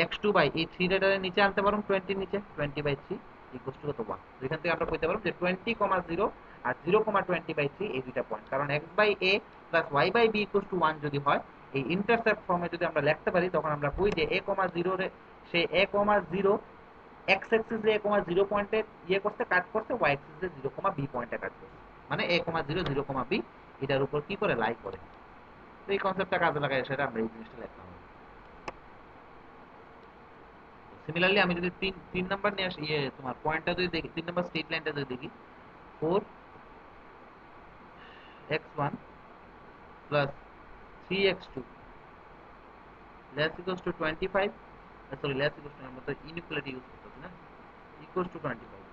x2 by এই 3 রেটারে নিচে আনতে পারব 20 নিচে 20 by 3 equals to কত 1। তো এখান থেকে আমরা কইতে পারব যে 20, 0 আর 0,20 by 3 এই দুইটা পয়েন্ট। কারণ x by a plus y by b equals to 1 যদি হয়, এই ইন্টারসেপ্ট ফর্মে যদি আমরা লিখতে পারি তখন আমরা কই যে a, 0 রে সে a, 0 x Axis A a, 0 পয়েন্টে ইয়ে করতে কাট করতে, y অ্যাক্সিস এ 0, b পয়েন্টে কাট করতে, মানে a, 0, 0, b এটার উপর কি করে লাই করে। তো এই কনসেপ্টটা কাজে লাগাই সেটা আমরা এই জিনিসটা লিখলাম। সিমিলারলি আমি যদি 3 নাম্বার নিয়ে আসি, তোমার পয়েন্টটা যদি দেখি, 3 নাম্বার স্ট্রেট লাইনটা যদি দেখি 4x1 plus 3x2 less equals to 25, sorry less equals to, আমরা তো ইনইকুয়ালিটি ইউজ করতেছি না, equals to 25।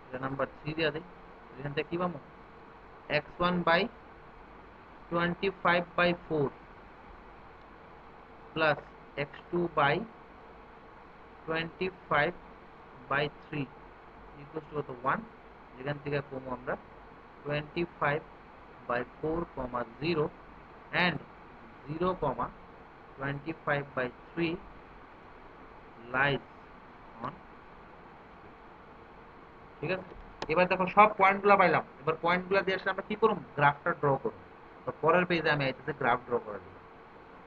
এটা নাম্বার 3 দিয়া দেই। এখান থেকে কি পাবো? x1 by 25 by 4 plus x2 by 25 by 3 equals to কত 1। এখান থেকে কমু আমরা 25 by 4, 0 and 0,25 by 3 lies on। ঠিক আছে, এবার দেখো সব পয়েন্টগুলো পাইলাম। এবার পয়েন্টগুলো দিয়ে আসলে আমরা কি করব, গ্রাফটা ড্র করব। তো পরের পেজে আমি আইতেছি গ্রাফ ড্র করার জন্য।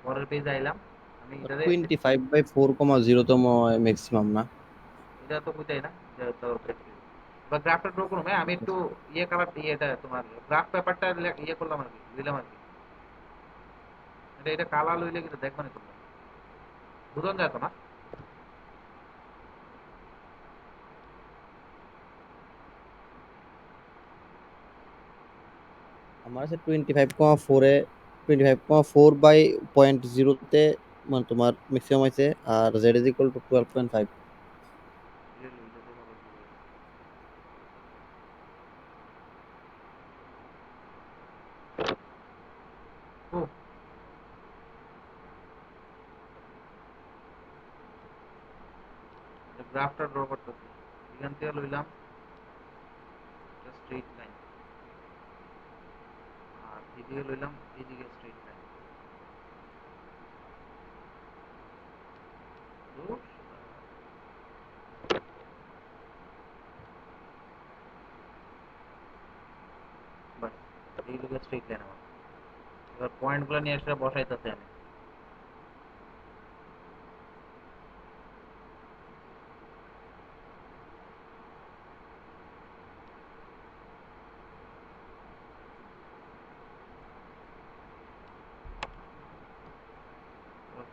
পরের পেজে আইলাম আমি। এটা 25 by 4,0 তম ম্যাক্সিমাম না? এটা তো বুঝাই না যে তো বা গ্রাফটা ড্র করব। আমি একটু ইয়ে কালার এটা তোমার গ্রাফ পেপারটা ইয়ে করলাম আর কি, দিলাম আর কি। এটা কালার লইলে কিন্তু দেখবা না তোমরা। বুঝন যায় তো না? আমার আছে 25,4 এ 25,4/0 তে মানে তোমার ম্যাক্সিমাম আছে, আর z is equal to 12.5। ও গ্রাফটা ড্র করতেছি, এখান থেকে লইলাম স্ট্রেট লাইন, আর এদিকে লইলাম এদিকে স্ট্রেট লাইন। এই লোকের স্ট্রেট লাইন আমার। এবার পয়েন্টগুলো নিয়ে এসে বসাইতেছি আমি।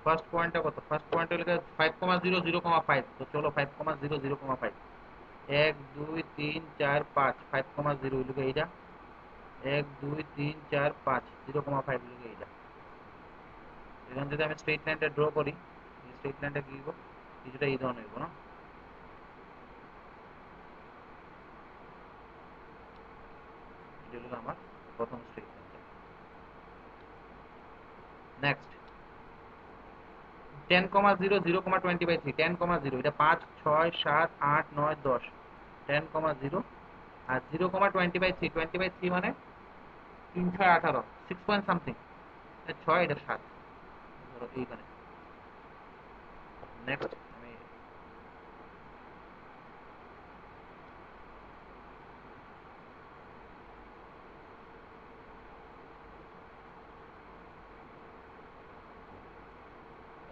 ফার্স্ট পয়েন্টটা কত? ফার্স্ট পয়েন্ট হলো 5,0,0,5। তো চলো 5,0,0,5, 1 2 3 4 5, 5,0 হইল এইটা, 1 2 3 4 5, 0,5 হইল এইটা। এখন যদি আমি স্ট্রেট লাইনটা ড্র করি, স্ট্রেট লাইনটা কি হইব? কিছুটা এই ধরনের হইব না? এটা হলো আমার প্রথম স্ট্রেট লাইনটা। নেক্সট 10,0, 0,20/3, 10,0, এটা 5 6 7 8 9 10, 10,0 আর 0,20/3, 20/3 মানে 3 6 18, 6 পয়েন্ট সামথিং, 6 এটা 7 ধরো এইখানে। নেক্সট আমি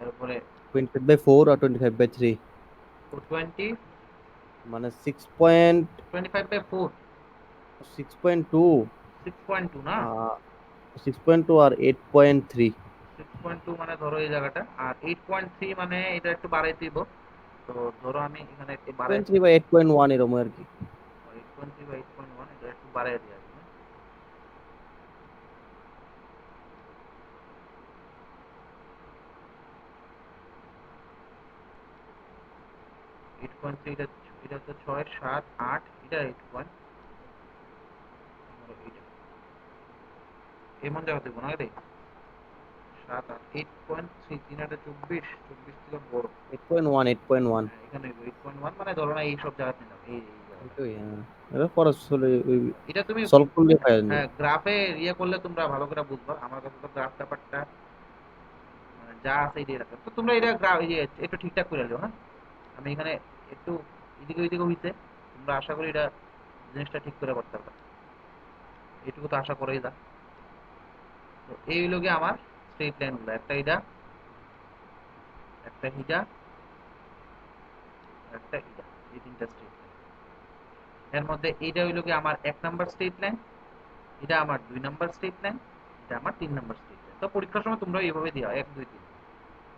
এরপরে 25/4 আর 25/3 20 মানে 6.6.2। 25/4, 6.2 না? 6.2 আর 8.3। 6.2 মানে ধরো এই জায়গাটা, আর 8.3 মানে এটা একটু বাড়াই দিব। তো ধরো আমি এখানে একটু বাড়াই 8.3 বা 8.1 এরকম আর কি। 8.3 বা 8.1, এটা একটু বাড়াই দিই আর কি। 8.3, এটা তো 6 7 8, এটা 8 এটা এমন জায়গা দেবো না রে, 7 8, 8.3, 3 8 24, 24 থেকে বড়। 8.1 8.1 হ্যাঁ, এখানে 8.1 মানে ধরো না এইসব জায়গা নিলাম, এই জায়গাটা। ওইটাই। হ্যাঁ, এটা খরচ হলে ওই এটা তুমি সলভ করলে পাওয়া যায়। হ্যাঁ গ্রাফে ইয়ে করলে তোমরা ভালো করে বুঝবা। আমার কাছে তো গ্রাফ ব্যাপারটা মানে যা আছে এটাই রাখলাম। তো তোমরা এটা গ্রাফ একটু ঠিকঠাক করে নিও। হ্যাঁ, আমি এখানে একটু এদিকে ওইদিকে হইতে, তোমরা আশা করি এটা জিনিসটা ঠিক করে করতে পারবে, এইটুকু তো আশা করেই যা। তো এই হইল গিয়ে আমার স্ট্রেট লাইন গুলো, একটা এটা, একটা হিটা, একটা হিটা, এই তিনটা স্ট্রেট লাইন। এর মধ্যে এইটা হইল গিয়ে আমার 1 নাম্বার স্ট্রেট লাইন, এটা আমার 2 নাম্বার স্ট্রেট লাইন, এটা আমার 3 নাম্বার স্ট্রেট লাইন। তো পরীক্ষার সময় তোমরা এইভাবে দিও 1 2 3।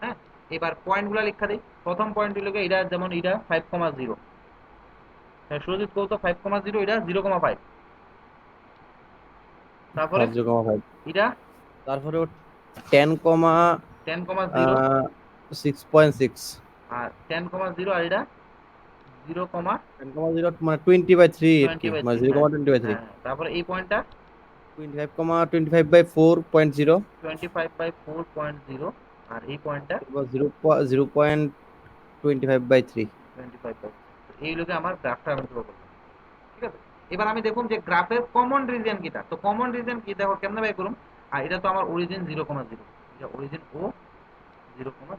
হ্যাঁ, এবার পয়েন্টগুলো লেখা দিই। প্রথম পয়েন্ট হইল গিয়ে এটা, যেমন এটা 5,0, হ্যাঁ সুরজিৎ কৌতো 5,0, এটা 0,5। তারপরে 0,5। এটা তারপরে 10,0 6.6। আর 10,0, আর এটা 0,20/3। 10,0 মানে 20/3 আর কি, মানে হ্যাঁ 0,20/3। হ্যাঁ, তারপরে এই পয়েন্টটা 25,25/4.0 25/4.0, আর এই পয়েন্টটা 0.25/3। 25/4। এই লোকে আমার গ্রাফটা আমি ড্র করলাম। ঠিক আছে, এবার আমি দেখুন যে গ্রাফের কমন রিজন কিটা। তো কমন রিজন কি দেখো কেমনে বাই করুন। আর এটা তো আমার অরিজিন 0,0, এটা অরিজিন ও 0,0।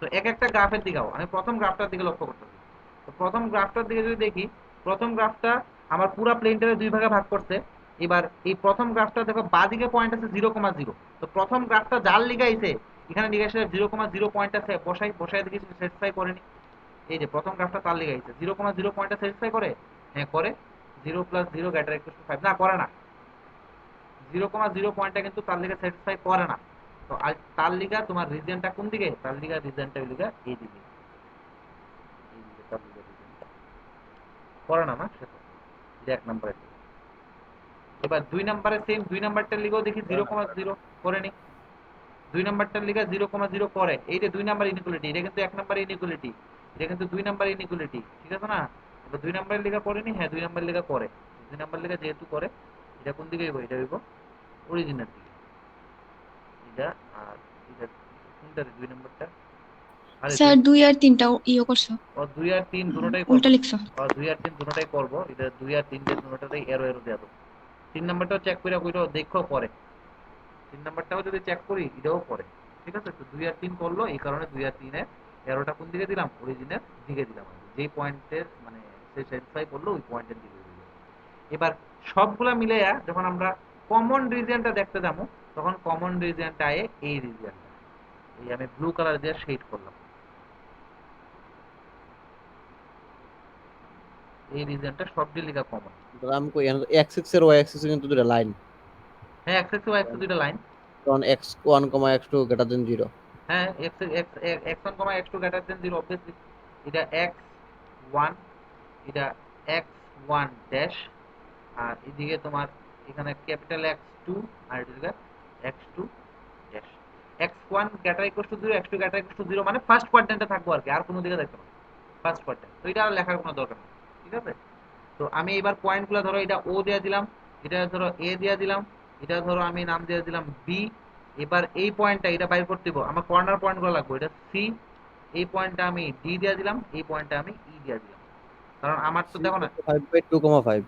তো এক একটা গ্রাফের দিকে আমি প্রথম গ্রাফটার দিকে লক্ষ্য করতেছি। তো প্রথম গ্রাফটার দিকে যদি দেখি, প্রথম গ্রাফটা আমার পুরো প্লেনটারে দুই ভাগে ভাগ করছে। এবার এই প্রথম গ্রাফটা দেখো বাঁদিকে পয়েন্ট আছে 0,0। তো প্রথম গ্রাফটা যার লিগাইছে এখানে লিগাইছে 0,0 পয়েন্টটা বসাই বসাই দেখি স্যাটিসফাই করেনি। এই যে প্রথম গ্রাফটা তার লিগাইছে 0,0 পয়েন্টটা স্যাটিসফাই করে, হ্যাঁ করে। 0 + 0 > 5 না, করে না। 0,0 পয়েন্টটা কিন্তু তার লিগে স্যাটিসফাই করে না। তো তার লিগা তোমার রিজিয়নটা কোন দিকে, তার লিগা রিজিয়নটা লিগা এই দিকে, এই দিকে তার লিগা রিজিয়নটা করে না সেটা, এটা 1 নম্বরের লিগা। এবার 2 নম্বরে সেম 2 নাম্বারটার লিগাও দেখি 0,0 করে নি, 2 নাম্বারটার লিগা 0,0 করে, এই যে 2 নাম্বার ইনইকুয়ালিটি, এটা কিন্তু 1 নাম্বার ইনইকুয়ালিটি, এটা কিন্তু 2 নাম্বার ইনইকুয়ালিটি, ঠিক আছে না? এবার 2 নাম্বারের লিগা করেনি, হ্যাঁ 2 নাম্বার লিগা করে, 2 নাম্বার লিগা যেহেতু করে, এটা কোন দিকে হইব, এটা হইব অরিজিনের দিকে, এটা আর এটা কোনটা 2 নাম্বারটা, আরে স্যার 2 আর 3টা ইয়ে করছো, 2 আর 3 দুটোটাই করব, উল্টা লিখছো। 2 আর 3 দুটোটাই করব, এটা 2 আর 3 এর দুটোটাই এরো এরো দেব। 3 নাম্বারটাও চেক করে কইরো দেখো পরে, 3 নাম্বারটাও যদি চেক করি এটাও পরে, ঠিক আছে? তো 2 আর 3 করলো, এই কারণে 2 আর 3 এর এরোটা কোন দিকে দিলাম, অরিজিনের দিকে দিলাম, যেই পয়েন্টের মানে সে স্যাটিসফাই করলো ওই পয়েন্টের দিকে দিলাম। এবার সবগুলা মিলাইয়া যখন আমরা কমন রিজিয়নটা দেখতে যাবো, তখন কমন রিজিয়নটা এই রিজিয়নটা, এই আমি ব্লু কালার দিয়ে শেড করলাম, এই রিজিয়নটা সবগুলি লিগা কমন। আমি কই এখানে এক্স এক্স এর ওয়াই এক্সিস কিন্তু দুটো লাইন, হ্যাঁ এক্স ওয়াই এক্স দুইটা লাইন, কারণ x1, x2 গ্রেটার দেন 0। হ্যাঁ x1, x2 greater than 0 obviously, এটা x1, এটা x1 ড্যাশ, আর এদিকে তোমার এখানে ক্যাপিটাল X2, আর এদিকে x2 dash. x1 greater equal to 0, x2 greater equal to 0, মানে ফার্স্ট কোয়াড্রেন্টে থাকবো আর কি, আর কোনো দিকে দেখতে পাবো ফার্স্ট কোয়াড্রেন্ট, তো এটা আর লেখার কোনো দরকার নেই, ঠিক আছে? তো আমি এবার পয়েন্টগুলো ধরো এটা ও দিয়ে দিলাম, এটা ধরো এ দিয়ে দিলাম, এটা ধরো আমি নাম দিয়ে দিলাম বি। এবার এই পয়েন্টটা এটা বাইর করতে দিব, আমার কর্নার পয়েন্টগুলো লাগবে, এটা সি, এই পয়েন্টটা আমি ডি দিয়ে দিলাম, এই পয়েন্টটা আমি ই দিয়ে দিলাম, কারণ আমার তো দেখো না, 5/2,5।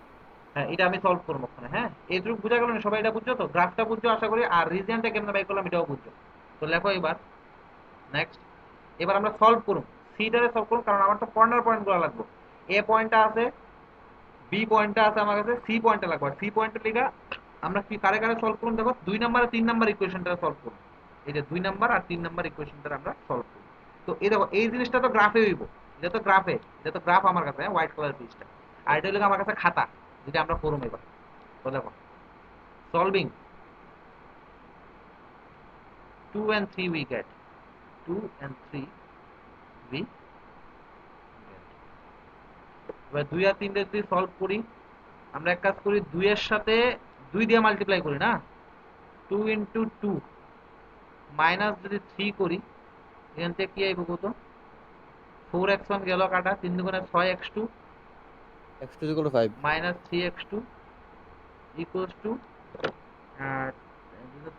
হ্যাঁ এটা আমি সলভ করবো ওখানে। হ্যাঁ এইটুকু বুঝা গেল না সবাই, এটা বুঝছো তো, গ্রাফটা বুঝছো আশা করি, আর রিজিয়নটা কেমনে বাই করলাম এটাও বুঝছো। তো লেখো এবার নেক্সট, এবার আমরা সলভ করুন, সিটারে সলভ করুন, কারণ আমার তো কর্নার পয়েন্টগুলো লাগবে, এ পয়েন্টটা আছে, বি পয়েন্টটা আছে আমার কাছে, সি পয়েন্টটা লাগবে, সি পয়েন্টের লিগা আমরা কি কারে কারে সলভ করুন, দেখো 2 নাম্বার আর 3 নাম্বার ইকুয়েশনটা সলভ করুন, এই যে 2 নাম্বার আর 3 নাম্বার ইকুয়েশনটা আমরা সলভ করব। তো এই দেখো এই জিনিসটা তো গ্রাফে হইব, এটা তো গ্রাফে, এটা তো গ্রাফ আমার কাছে, হোয়াইট কালার পেজটা, আর এটা হলো আমার কাছে খাতা যেটা আমরা করব এবার। তো দেখো solving 2 and 3 we get, 2 and 3 we get। এবার 2 আর 3 টা যদি সলভ করি, আমরা এক কাজ করি, 2 এর সাথে 2 দিয়ে মাল্টিপ্লাই করি না, 2 into 2 মাইনাস যদি 3 করি, এখান থেকে কি আইব কত, 4x1 গেল কাটা, 3 দুগুণে 6x2 x2 = 5। Minus 3x2 equals to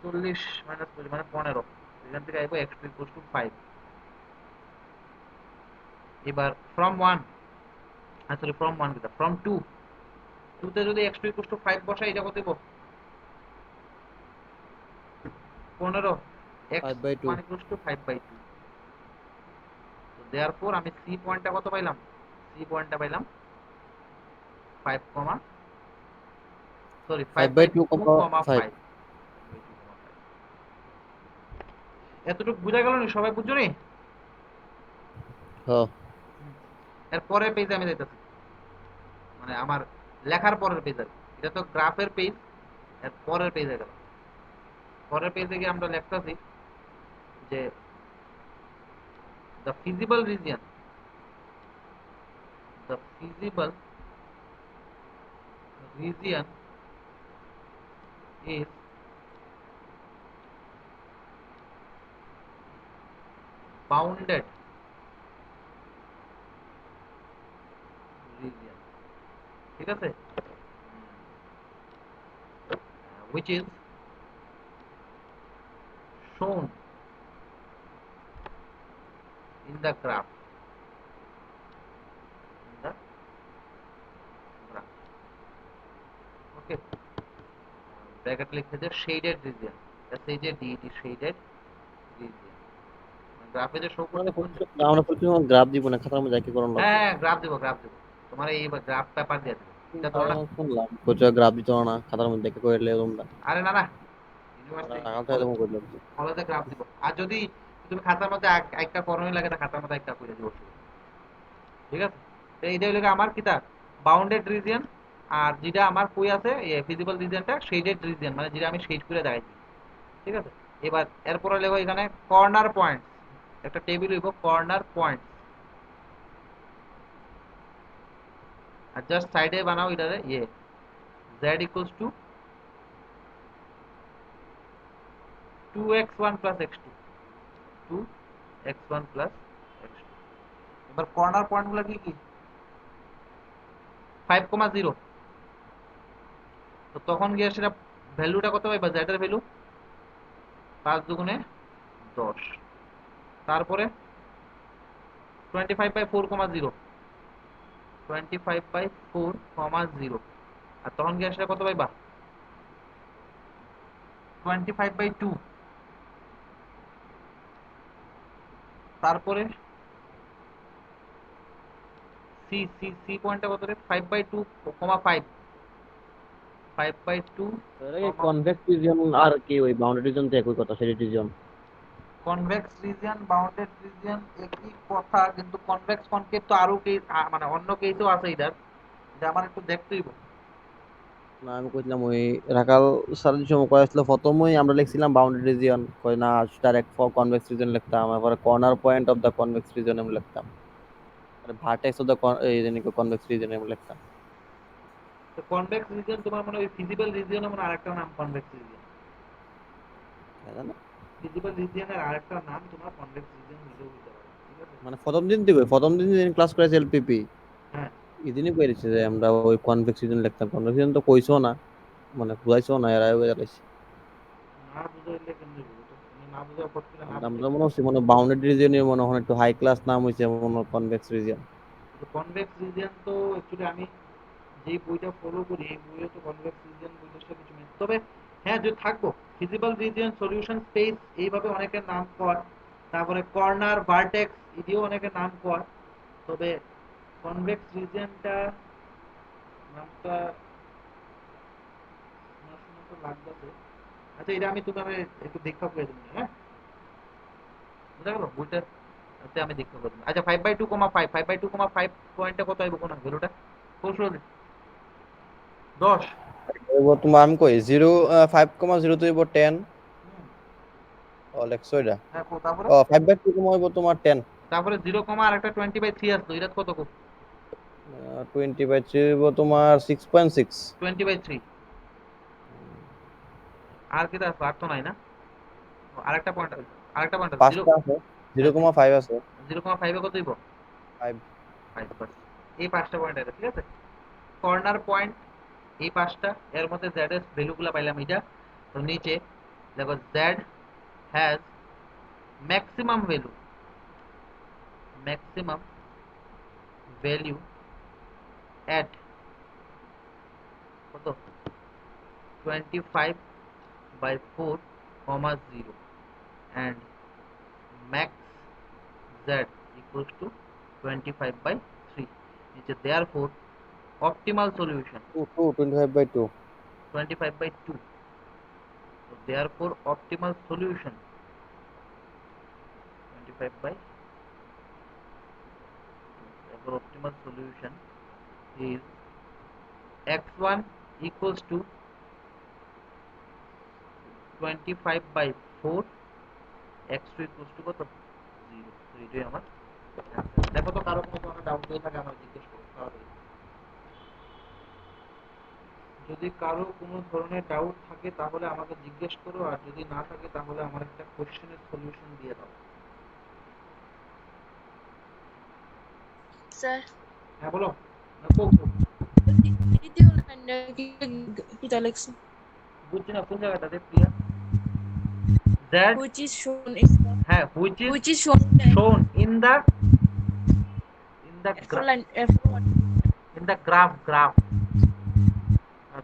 40 minus মানে 15, এখান থেকে আইব x2 ইকুয়ালস টু 5। এবার ফ্রম 1, আসলে ফ্রম 1 কিটা, ফ্রম 2, 2 তে যদি x2 ইকুয়ালস টু 5 বসাই, এটা কত দেব, 15, x1 5/2। Equals to 5/2। তো देयरफॉर আমি সি পয়েন্টটা কত পাইলাম, সি পয়েন্টটা পাইলাম 5, সরি 5/2,5। 5/2,5। এতটুকু বুঝা গেল না সবাই, বুঝছো নি? হ্যাঁ এর পরের পেজে আমি যাইতেছি, মানে আমার লেখার পরের পেজ আর কি। এটা তো গ্রাফের পেজ, এর পরের পেজে গেল, পরের পেজে গিয়ে আমরা লিখতেছি যে the feasible region, the feasible region is bounded region, ঠিক আছে, which is shown in the graph, in the graph, okay, bracket লিখতে যে shaded region, SHADED shaded region, গ্রাফে যে শো মানে করতে, আমরা প্রথমে গ্রাফ দিব না, খাতার মধ্যে কি করণ লাগবে? হ্যাঁ গ্রাফ দিব, গ্রাফ দিব, তোমার এই গ্রাফ পেপার দিয়ে দেবো, এটা ধরো না, শুনলাম কোচ গ্রাফ দিত না, খাতার মধ্যে কি করলে তোমরা আরে না না, ইউনিভার্সিটি আগাতে এরকম করলাম। কলেজে গ্রাফ দিব, আর যদি তুমি খাতার মধ্যে একটা করণই লাগে, তা খাতার মধ্যে একটা করে দিব, ঠিক আছে? তো এইটা হলো আমার কিতাব বাউন্ডেড রিজিয়ন, আর যেটা আমার কই আছে ফিজিবল রিজিয়নটা শেডেড রিজিয়ন, মানে যেটা আমি শেড করে দেখাইছি, ঠিক আছে? এবার এরপরে লেখো এখানে কর্নার পয়েন্ট, একটা টেবিল হইব কর্নার পয়েন্ট, আর জাস্ট সাইডে বানাও এটারে z equals to 2x1 plus x2, 2x1 plus x2। এবার কর্নার পয়েন্টগুলো কি কি? 5,0, তো তখন গিয়ে সেটা ভ্যালুটা কত পাইবা, z এর ভ্যালু 5 দুগুণে 10, তারপরে 25/4,0, 25/4,0, আর তখন গিয়ে সেটা কত পাইবা 25/2, তারপরে সি সি সি পয়েন্টটা কত রে 5/2,5, 5/2, এটা কি কনভেক্স রিজিয়ন আর কি ওই বাউন্ডারি রিজিয়ন তো একই কথা, সেটি region. Convex region bounded region একই কথা, কিন্তু কনভেক্স কনকেভ তো আরো মানে অন্য কেসও আছে এটার, এটা আমার একটু দেখতেই হবে। না আমি কইছিলাম ওই রাখাল স্যার যে সময় করেছিল প্রথমেই আমরা লিখছিলাম বাউন্ডারি রিজিয়ন, কই না ডাইরেক্ট কনভেক্স রিজিয়ন লিখতাম, তারপরে corner point of the convex region আমি লিখতাম, আর ভার্টেক্স অফ দ্য এই জানি কনভেক্স রিজিয়ন আমি লিখতাম। তো কনভেক্স রিজিয়ন তোমার মানে ওই ফিজিবল রিজিয়নের মানে আরেকটা নাম কনভেক্স রিজিয়ন, তাই না? ফিজিবল রিজিয়নের আরেকটা নাম তোমার কনভেক্স রিজিয়ন নিজেও হইতে পারে, ঠিক আছে? মানে প্রথম দিন যেদিন ক্লাস করেছে এলপিপি হ্যাঁ, এদিনই করেছে যে আমরা ওই কনভেক্স রিজিয়ন লিখতাম, কনভেক্স রিজিয়ন তো কইছো না, মানে বুঝাইছো না, এরা বুঝাইছে। না বুঝাইলে কেমনে বুঝো, তুমি না বুঝাও করছিলে, না আমরা বুঝাইলে মনে হচ্ছে মানে বাউন্ডারি রিজিয়নের মনে হয় একটু হাই ক্লাস নাম হয়েছে মনে হয় কনভেক্স রিজিয়ন। কনভেক্স রিজিয়ন তো অ্যাকচুয়ালি আমি যেই বইটা ফলো করি এই বইয়ে তো কনভেক্স রিজিয়ন বইটার সাথে কিছু নেই, তবে হ্যাঁ যদি থাকবো ফিজিবল রিজিয়ন, সলিউশন স্পেস, এইভাবে অনেকের নাম কর, তারপরে কর্নার ভার্টেক্স এটিও অনেকের নাম কর, তবে কনভেক্স রিজিয়নটা নামটা শোনা শোনা তো লাগতেছে। আচ্ছা এটা আমি তোমাকে একটু দেখা করে দেবো, হ্যাঁ বুঝা গেল বইটা আমি দেখা করে দেবো। আচ্ছা 5/2,5, 5/2,5 পয়েন্টটা কত আইব কোন ভ্যালুটা কৌশল 10। এবার তোমার আমি কই 5,0 তো এবার 10 ও লেখছো এটা। হ্যাঁ তারপরে ও 5/2 হইব তোমার 10, তারপরে 0, আর একটা 20/3 আসলো, এটা কত 20/3 হইব তোমার 6.6। 20/3, আর কি আছে? আর তো নাই না, আরেকটা পয়েন্ট আছে, আরেকটা পয়েন্ট আছে 0। পাঁচটা আছে, হ্যাঁ 0.5 আছে, 0,5 এ কত দিব 5। 5 এই পাঁচটা পয়েন্ট আছে, ঠিক আছে? কর্নার পয়েন্ট এই পাঁচটা, এর মধ্যে z এর ভ্যালুগুলো পাইলাম এটা, তো নিচে দেখো z has maximum value, maximum value at কত 25/4,0 and max z equals to 25/3, which is therefore optimal solution 25/2। 25/2, so therefore optimal solution 25/2, therefore optimal solution is x1 equals to 25/4, x2 equals to কত 0। তো এটাই আমার answer। দেখো তো কারো কোনো doubt হয়ে থাকে আমার জিজ্ঞেস করো তাড়াতাড়ি। যদি কারো কোনো ধরনের ডাউট থাকে তাহলে আমাকে জিজ্ঞেস করো, আর যদি না থাকে তাহলে আমার একটা কোশ্চেনের সলিউশন দিয়ে দাও। স্যার হ্যাঁ বলো, না কো দ্বিতীয় লাইনটা কি লেখছে? বুঝছি না কোন জায়গাটাতে Priya. That which is shown হ্যাঁ which is which is shown shown in the F4 line F1 in the graph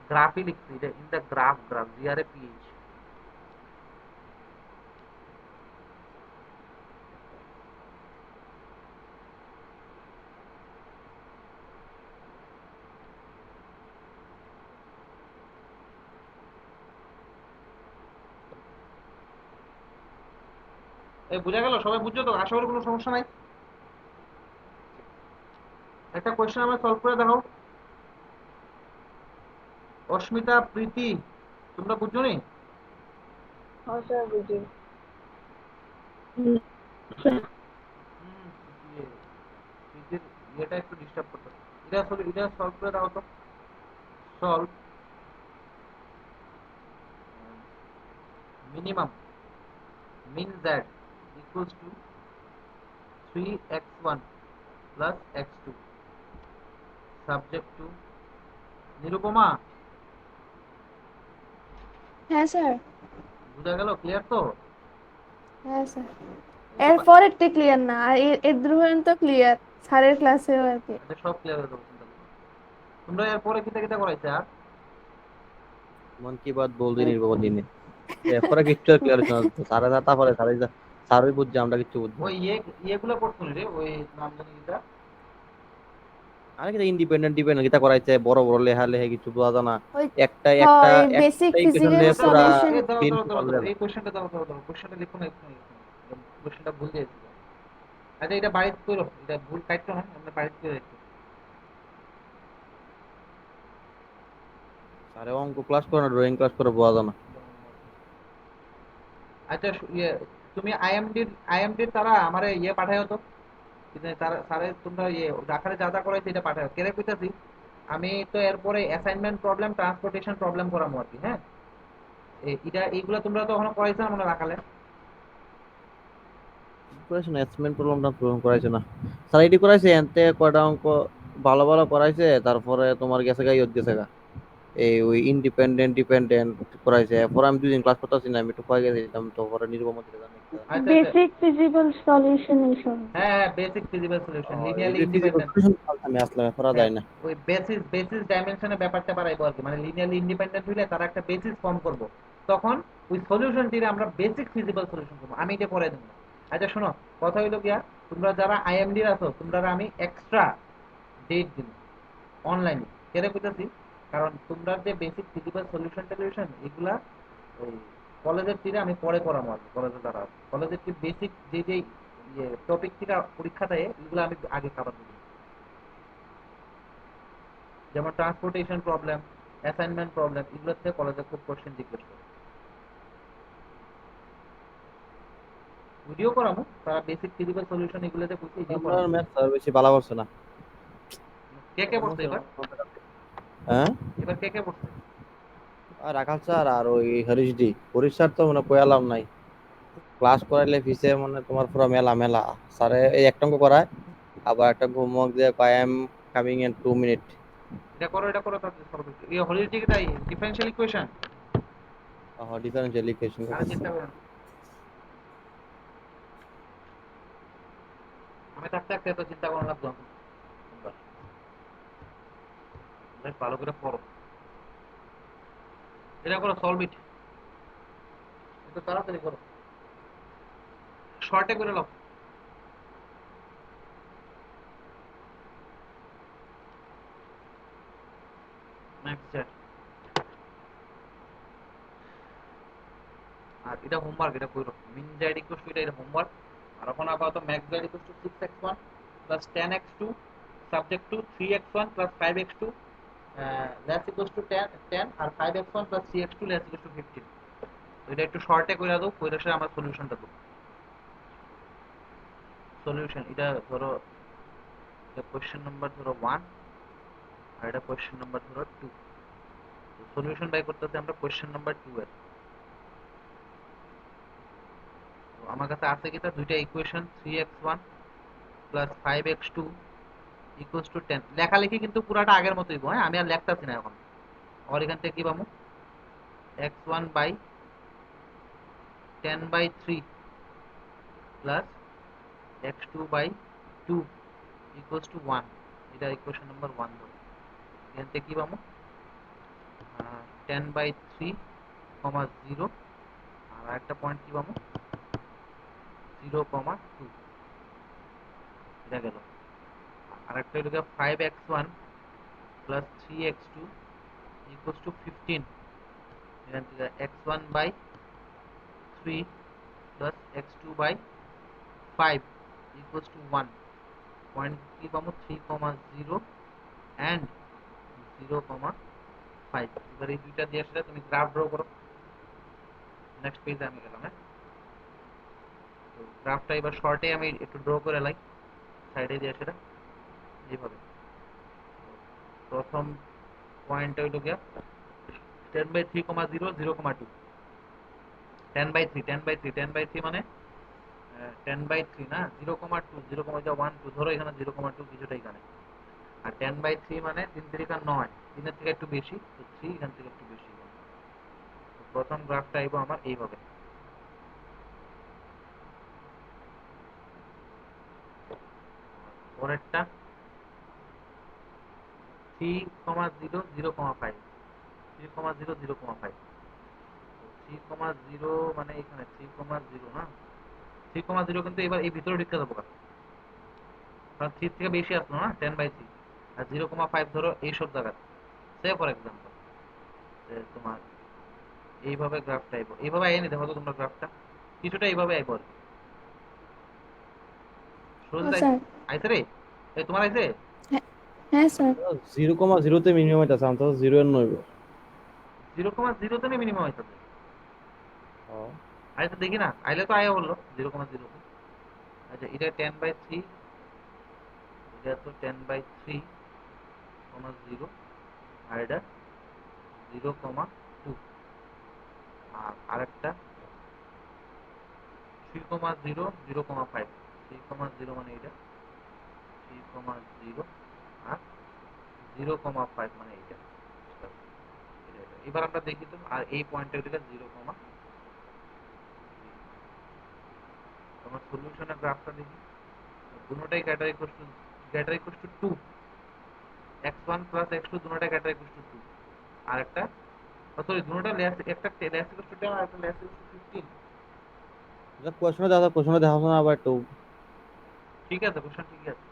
গ্রাফই লিখছি এটা, ইন দ্য গ্রাফ GRAPH। এই বুঝা গেল? সবাই বুঝছো তো? আশা করি কোনো সমস্যা নাই। একটা কোশ্চেন আমরা সলভ করে দেখাও। অস্মিতা, প্রীতি, তোমরা বুঝছো নি? হ্যাঁ স্যার বুঝি। ইয়ে, ফ্রিজের ইয়েটা একটু ডিস্টার্ব করতে, এটা সলভ করে দাও তো। Solve minimum min z equals to 3x1 plus x2 subject to Nirupama. হ্যাঁ স্যার। বুঝা গেল? ক্লিয়ার তো? হ্যাঁ স্যার, এরপর একটু ক্লিয়ার না, আর এর পর্যন্ত ক্লিয়ার স্যারের ক্লাসেও আর কি। আচ্ছা সব ক্লিয়ার হয়ে যাবে, চিন্তা করো না। তোমরা এরপরে কিতা কিতা করাইছে আর? মন কি বাত বল দিন নির্বাচন দিনে এরপরে কিচ্ছু আর ক্লিয়ার হচ্ছে না। সারা রাতা পরে সারই বুঝছে, আমরা কিচ্ছু বুঝছি না। ওই ইয়েগুলো করছো রে, ওই নাম জানি কিটা? আরে কি ইন্ডিপেন্ডেন্ট ডিপেন্ডেন্ট কিতা করাইছে, বড় বড় লেহা লেহে কিছু বোঝা যায় না। ওই একটা একটা হয় বেসিক একটা ইকুয়েশন ফিজিক্যাল দিয়ে পুরা সলিউশন। দিন সলভ দাও, হবে। এই কোশ্চেনটা দাও, কোশ্চেনটা লিখো না, কোশ্চেনটা ভুল দিয়েছি। আচ্ছা এটা বাড়িতে করো, এটা ভুল কাটতো না, আমরা বাড়িতে করে রাখছি। আরে অঙ্ক ক্লাস করে না, ড্রয়িং ক্লাস করে বোঝা যায় না। আচ্ছা ইয়ে, তুমি আইএমডির তারা আমারে ইয়ে পাঠায়ো তো, কিন্তু তারা স্যারে তোমরা ইয়ে ডাকারে যা যা করাইছে এটা পাঠাও, কেরে কইতাছি। আমি তো এরপরে অ্যাসাইনমেন্ট প্রবলেম, ট্রান্সপোর্টেশন প্রবলেম করামো আর কি। হ্যাঁ, এটা এইগুলা তোমরা তো এখনো করাইছো না মনে রাখালে। করাইছে না, অ্যাসাইনমেন্ট প্রবলেমটা পূরণ করাইছে না। স্যার এডি করাইছে এনতে কয়টা অঙ্ক ভালো ভালো করাইছে, তারপরে তোমার গেছে গা ইয়ত গেছে গা এই ওই ইন্ডিপেন্ডেন্ট ডিপেন্ডেন্ট করাইছে। এরপর আমি 2 দিন ক্লাস করতেছি না, আমি একটু কয়ে গেছিলাম, তো পরে নির্গম দিতে জানি। আচ্ছা আচ্ছা, বেসিক ফিজিক্যাল সলিউশন এইসব। হ্যাঁ হ্যাঁ, বেসিক ফিজিক্যাল সলিউশন, লিনিয়ারলি এই ফিজিক্যাল ইন্ডিপেন্ডেন্ট। সলিউশন আমি আসলে করা হ্যাঁ, যায় না। ওই বেসিস ডাইমেনশনের ব্যাপারটা বাড়াইবো আর কি, মানে লিনিয়ারলি ইন্ডিপেন্ডেন্ট হইলে তারা একটা বেসিস ফর্ম করব, তখন ওই সলিউশনটিরে আমরা বেসিক ফিজিবল সলিউশন করবো, আমি এটা পরে দেবো। আচ্ছা শোনো, কথা হইলো গিয়া, তোমরা যারা আইএমডি আছো তোমরা আমি এক্সট্রা ডেট দিব অনলাইনে, কেন কইতাছি, কারণ তোমরা যে বেসিক ফিজিবল সলিউশন টলিউশন এগুলা ওই কলেজের তীরে আমি পরে করাবো আর কি। কলেজে যারা কলেজের কি বেসিক যে যে ইয়ে টপিক থেকে পরীক্ষা দেয় এগুলো আমি আগে কাভার করবো, যেমন ট্রান্সপোর্টেশন প্রবলেম, অ্যাসাইনমেন্ট প্রবলেম, এগুলো থেকে কলেজে খুব কোশ্চেন জিজ্ঞেস করে। ভিডিও করামো, তারা বেসিক ফিজিক্যাল সলিউশন এগুলোতে বুঝতে ভিডিও আপনার করামো। ম্যাথ স্যার বেশি ভালো করছে না। কে কে পড়ছে এবার? হ্যাঁ, এবার কে কে পড়ছে? আর রাখাল স্যার আর ওই হরিশ ডি। হরিশ স্যার তো মানে কয়ালাম নাই, ক্লাস করাইলে ফিসে মানে তোমার পুরো মেলা মেলা। স্যারে এই একটা অঙ্ক করায়, আবার একটা হোমওয়ার্ক দিয়ে কয় I am coming in 2 minute. এটা করো তাদের সলভ। এই হলির দিকে তাই ডিফারেনশিয়াল ইকুয়েশন ডিফারেন্সিয়াল ইকুয়েশন আর করতেছে। চেষ্টা করুন। আমি থাকতে থাকতে এত চিন্তা করা লাগতো না। বেশ ভালো করে পড়ো, এটা করো সলভ ইট, একটু তাড়াতাড়ি করো, শর্টে করে নাও। নেক্সট আর এটা হোমওয়ার্ক, এটা কইরো মিন জেড ইকুয়ালস টু এটা হোমওয়ার্ক। আর এখন আপাতত max z equals to 6x1 plus 10x2 subject to 3x1 plus 5x2 less equals to 10 আর 5x1 plus 3x2 less equals to 15। তো এটা একটু শর্টে কইরা দাও, কইরা সে আমার সলিউশনটা দাও। সলিউশন এটা ধরো, এটা কোশ্চেন নাম্বার ধরো 1 আর এটা কোশ্চেন নাম্বার ধরো 2। তো সলিউশন বাই করতেছে আমরা কোশ্চেন নাম্বার 2 এর। তো আমার কাছে আছে কি, তার দুইটা equation 3x1 plus 5x2 equals to 10। লেখালেখি কিন্তু পুরাটা আগের মতোই, হ্যাঁ আমি আর লেখতাছি না এখন। আর এখান থেকে কি পাবো, x1 by 10/3 plus x2 by 2 equals to 1। এটা ইকুয়েশন নাম্বার 1 ধরো। এখান থেকে কি পাবো, 10/3 0, আর একটা পয়েন্ট কি পাবো 0,2। এটা গেল। আর একটা হলো 5x1 plus 3x2 equals to 15। এখান থেকে x1 by 3 plus x2 by 5 equals to 1। Point কি পাবো 3,0 and 0,5। এবার এই দুইটা দিয়ে আসলে তুমি গ্রাফ ড্র করো। নেক্সট পেজে আমি গেলাম। হ্যাঁ, তো গ্রাফটা এবার শর্টে আমি একটু ড্র করে লাই সাইডে দিয়ে সেটা এইভাবে। প্রথম পয়েন্টটা হইল গিয়া 10/3, 0, 0,2 10/3 মানে 10/3 না 0,2 0,1 2 ধরো এখানে 0,2 কিছুটা এখানে, আর 10/3 মানে 3 3 9 3 থেকে একটু বেশি, তো 3 এখান থেকে একটু বেশি। তো প্রথম গ্রাফটা আইবো আমার এইভাবে। পরেরটা 3,0 0,5 3,0 0,5 3,0 মানে এখানে 3,0 না 3,0 কিন্তু এবার এই ভিতরে ঢুকতে দেবো, কারণ 3 থেকে বেশি আসলো না 10/3, আর 0,5 ধরো এইসব জায়গা। সে ফর এক্সাম্পল তোমার এইভাবে গ্রাফটা আইবো, এইভাবে আইনি দেখো তো তোমরা গ্রাফটা কিছুটা এইভাবে আইবো আর কি। সুরজিৎ স্যার। আইছে রে? এই তোমার আইছে? হ্যাঁ স্যার। 0,0 তে মিনিমাম এটা সামতো 0 এর নইব। 0,0 তে মিনিমাম আইতাছে। আইতে দেখি না, আইলে তো আয়া বললো 0,0 তে। আচ্ছা এটা 10/3, এটা তো 10/3, 0, আর এটা 0,2, আর আরেকটা 3,0 0,5 3,0 মানে এটা 3,0 আর 0,5 মানে এটা। এবার আমরা দেখি তো, আর এই পয়েন্টের দিকে 0, তোমার সলিউশনের গ্রাফটা দেখি। দুটোটাই greater equals to 2, x1 plus x2 দুটোটাই গ্যাটার ইকুয়ালস টু 2, আর একটা সরি দুটোটা লেস, একটা লেস ইকুয়ালস টু 10 আর একটা লেস ইকুয়ালস টু 15। এটা কোশ্চেনে দেখাবো না আবার একটু। ঠিক আছে, কোশ্চেন ঠিক আছে।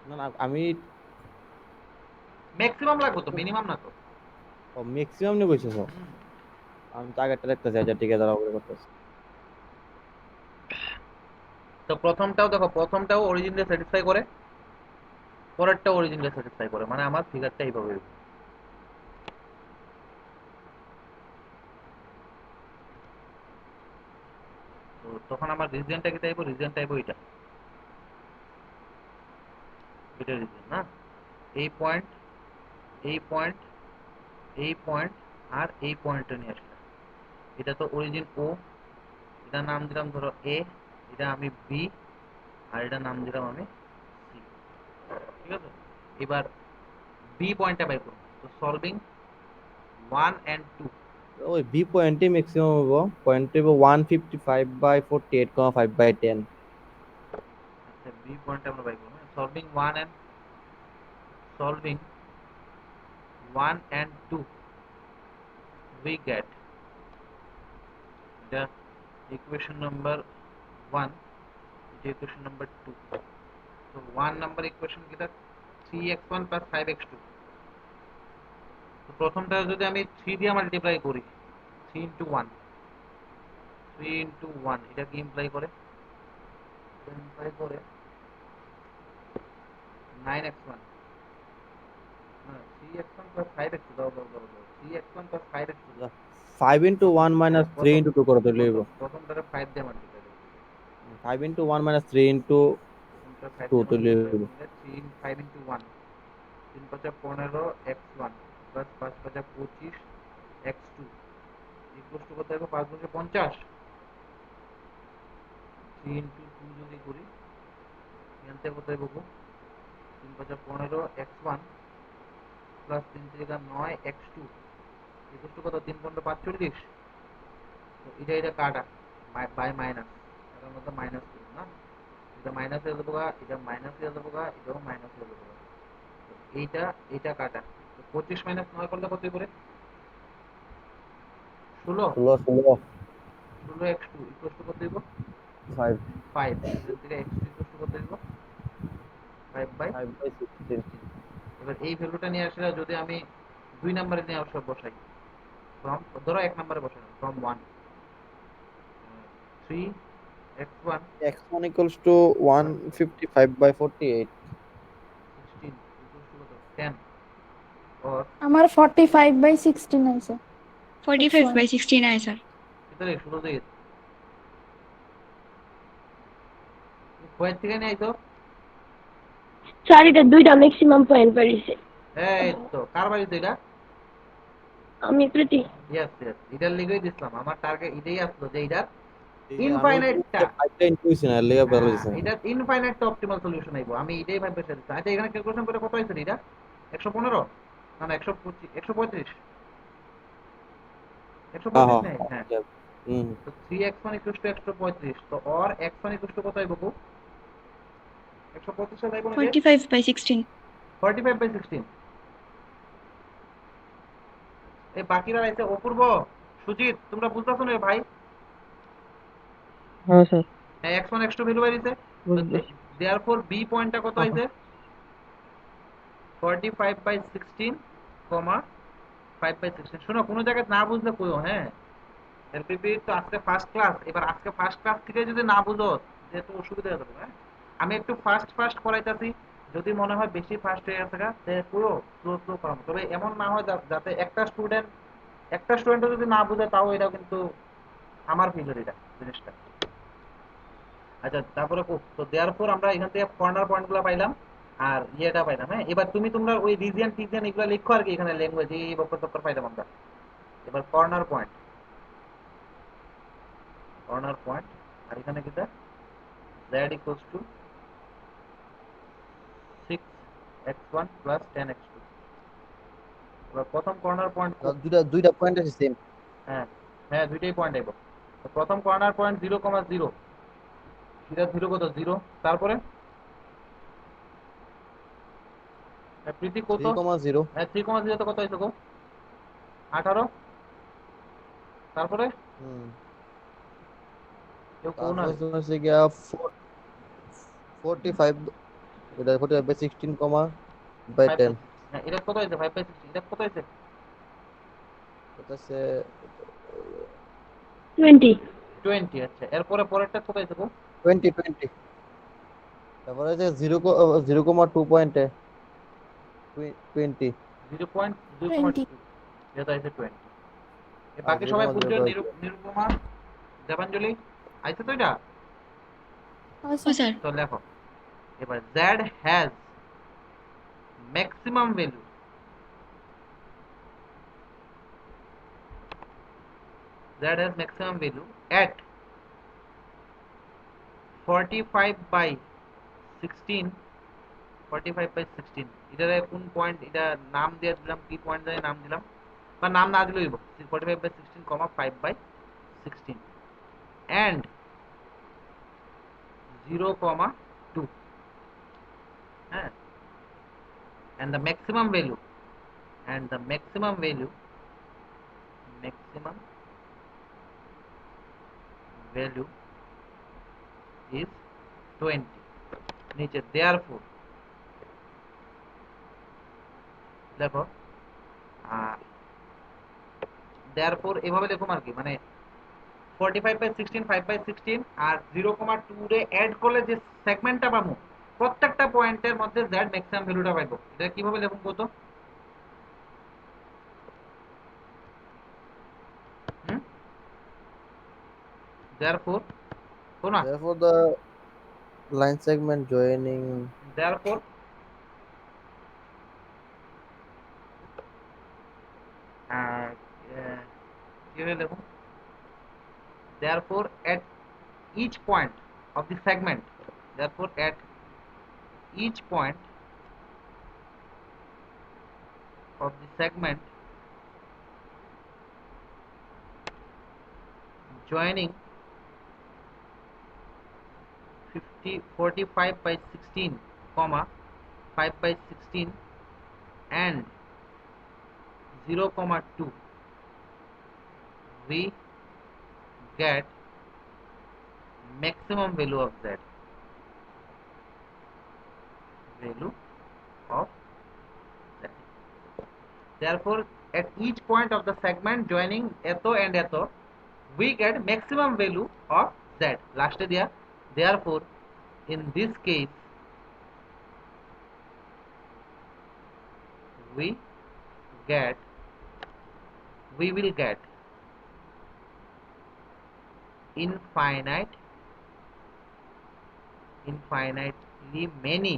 না না আমি ম্যাক্সিমাম লাগবে তো, মিনিমাম না তো। ম্যাক্সিমাম নিয়ে বসেছ। আমি তো আগেরটা দেখতে চাই, ঠিক আছে দাঁড়াও করে করতেছি। তো প্রথমটাও দেখো, প্রথমটাও অরিজিনকে স্যাটিসফাই করে, পরেরটাও অরিজিনকে স্যাটিসফাই করে, মানে আমার ফিগারটা এইভাবে হবে। তো তখন আমার রিজিয়নটা কি চাইবো? রিজিয়নটা চাইবো এটা, এটা রিজিয়ন না, এই পয়েন্ট, এই পয়েন্ট, এই পয়েন্ট আর এই পয়েন্টটা নিয়ে আসলাম। এটা তো অরিজিন ও, এটা নাম দিলাম ধরো এ, এটা আমি বি, আর এটা নাম দিলাম আমি সি। ঠিক আছে, এবার বি পয়েন্টটা বাই করবো। তো সলভিং 1 and 2, ওই বি পয়েন্টে ম্যাক্সিমাম হবো, পয়েন্ট হইব 155/48,5/10। আচ্ছা বি পয়েন্টটা আমরা বাই করবো। Solving 1 and 2 we get the equation number 1, the equation number 2. So 1 number equation কি থাকে? 3x1 plus 5x2। তো প্রথমটা যদি আমি 3 দিয়ে মাল্টিপ্লাই করি, 3 into 1, 3 into 1 এটা কি ইমপ্লাই করে? ইমপ্লাই করে 9x1, না 3x1 plus 5x2, দাও 3x1 plus 5x2। 5 into 1 minus 3 into 2 করে দিলে হইব। প্রথমটারে 5 দিয়ে মাল্টিপ্লাই করি, 5 into 1 minus 3 into 2 দিলে হইব। 3 5 into 1, 3 5 15 x1 plus 5 5 25 x2 equal to কত হবে? 5 5 50। 3 into 2 যদি করি এখান থেকে কত হবে? 3 5 15 x1 plus 3 3 9 x2 equal to কত? 3 15 45। তো এটা কাটা বাই মাইনাস, এটার মধ্যে মাইনাস করব না, এটা মাইনাস হয়ে যাবো, এটা মাইনাস হয়ে যাবো, এটাও মাইনাস হয়ে যাবো। এইটা এটা কাটা, 25 মাইনাস 9 করলে কত করে? 16। 16 x2 ইকুয়াল টু কত দিব? 5 5। এখান থেকে x2 ইকুয়াল টু কত দিব? 5/16। 5/16। এবার এই ভ্যালুটা নিয়ে আসলে যদি আমি 2 নম্বরে নিয়ে আসলে বসাই, ফ্রম ধরো 1 নম্বরে বসাই from 1, 3x1 x1 equals to 155/48। 16 equal to কত? 10, or আমার 45/16 আছে। 45/16 आहे सर। ভিতরে সুরজিৎ কোয়েট থেকে নিয়ে আইতো। স্যার এটা দুইটা ম্যাক্সিমাম পয়েন্ট পাইছে। এই তো কার বাড়িতে এটা? আমি প্রীতি। ইয়েস ইয়েস, এটার লিগেই দিছিলাম, আমার টার্গেট এটাই আসলো যে এটার এই যে আমি ইনফাইনাইটটা, ফাইভটা ইনটুইশন আর লেগে বের হইছে। এটা ইনফাইনাইট টু অপটিমাল সলিউশন আইবো, আমি এটাই ভাবে বসে দিচ্ছি। আচ্ছা এখানে ক্যালকুলেশন করে কত হইছে এটা? 115 না না 125 135 হ্যাঁ 135 নেই, হ্যাঁ। হ্যাঁ হুম তো 3x1 135, তো or x1 কত আইবো? 135 এর আইবো নাকি? 45/16 45/16। এই বাকিরা আইছে অপূর্ব, সুজিত, তোমরা বুঝতেছো না ভাই? হ্যাঁ স্যার হ্যাঁ x1 x2 ভ্যালু বাইরেছে, তো বুঝতেছি। দেয়ারফর b পয়েন্টটা কত আইছে? 45/16, 5/16। শোনো, কোনো জায়গায় না বুঝলে কইও, হ্যাঁ? এলপিপি তো আজকে ফার্স্ট ক্লাস, এবার আজকে ফার্স্ট ক্লাস থেকে যদি না বুঝো যেহেতু অসুবিধা হয়ে যাবে, হ্যাঁ? আমি একটু ফার্স্ট ফার্স্ট করাইতাছি, যদি মনে হয় বেশি ফার্স্ট হয়ে গেছে পুরো স্লো স্লো করাবো, তবে এমন না হয় যাতে একটা স্টুডেন্টও যদি না বুঝে তাও এটা কিন্তু আমার ফিল এটা জিনিসটা। আচ্ছা তারপরে তো দেওয়ার পর আমরা এখান থেকে কর্নার পয়েন্ট গুলো পাইলাম আর ইয়েটা পাইলাম, হ্যাঁ? এবার তোমরা ওই রিজিয়ন টিজিয়ন এগুলো লিখো আর কি, এখানে ল্যাঙ্গুয়েজ এই বক্তর টক্কর পাইলাম আমরা। এবার কর্নার পয়েন্ট আর এখানে কি z equals to 6x1 plus 10x2। এবার প্রথম কর্নার পয়েন্ট, দুইটা দুইটা পয়েন্ট আছে সেম। হ্যাঁ হ্যাঁ দুইটাই পয়েন্ট আইব। তো প্রথম কর্নার পয়েন্ট 0,0, এটা 0 কত 0, তারপরে প্রীতি কত? 3,0 হ্যাঁ 3,0 তো কত হয়েছে গো? 18। তারপরে হুম কেউ কোন তারপর তোমার হচ্ছে গিয়া 45 এটা 45/16 বাই 10 হ্যাঁ এটা কত হয়েছে? 5/16, এটা কত হয়েছে? এটা হচ্ছে 20। 20। আচ্ছা এরপরে পরেরটা কত হয়েছে গো? 20 তারপরে হচ্ছে 0,2 পয়েন্টে 20 20 0.2, যেটা হয়েছে 20। আর বাকি সবাই বুঝছো? 0,0 নিরুপমা, দেবাঞ্জলি, আইছে তো এটা? हाँ ও सर স্যার তো লেখো এবার z has maximum value, at 45/16, 45/16। এটারে কোন পয়েন্ট, এটা নাম দিয়ে দিলাম, কি পয়েন্ট দিয়ে নাম দিলাম, বা নাম না দিলেই হইব। 45/16, 5/16 and 0,2, হ্যাঁ? and the maximum value is 20। নিচে therefore দেখো, therefore এভাবে লিখুম আর কি, মানে 45/16, 5/16 আর 0,2 রে অ্যাড করলে যে সেগমেন্টটা পাবো, প্রত্যেকটা পয়েন্টের মধ্যে z ম্যাক্সিমাম ভ্যালুটা পাবো। এটা কিভাবে লিখুম কত? হুম? therefore কোন না, therefore the line segment joining therefore আহ, আহ, কিভাবে লিখুম? therefore at each point of the segment, therefore at each point of the segment joining 45/16, 5/16 and 0,2, we get maximum value of z, value of z। Therefore at each point of the segment joining eto and eto, we get maximum value of z, last dia। Therefore in this case we get we will get infinitely many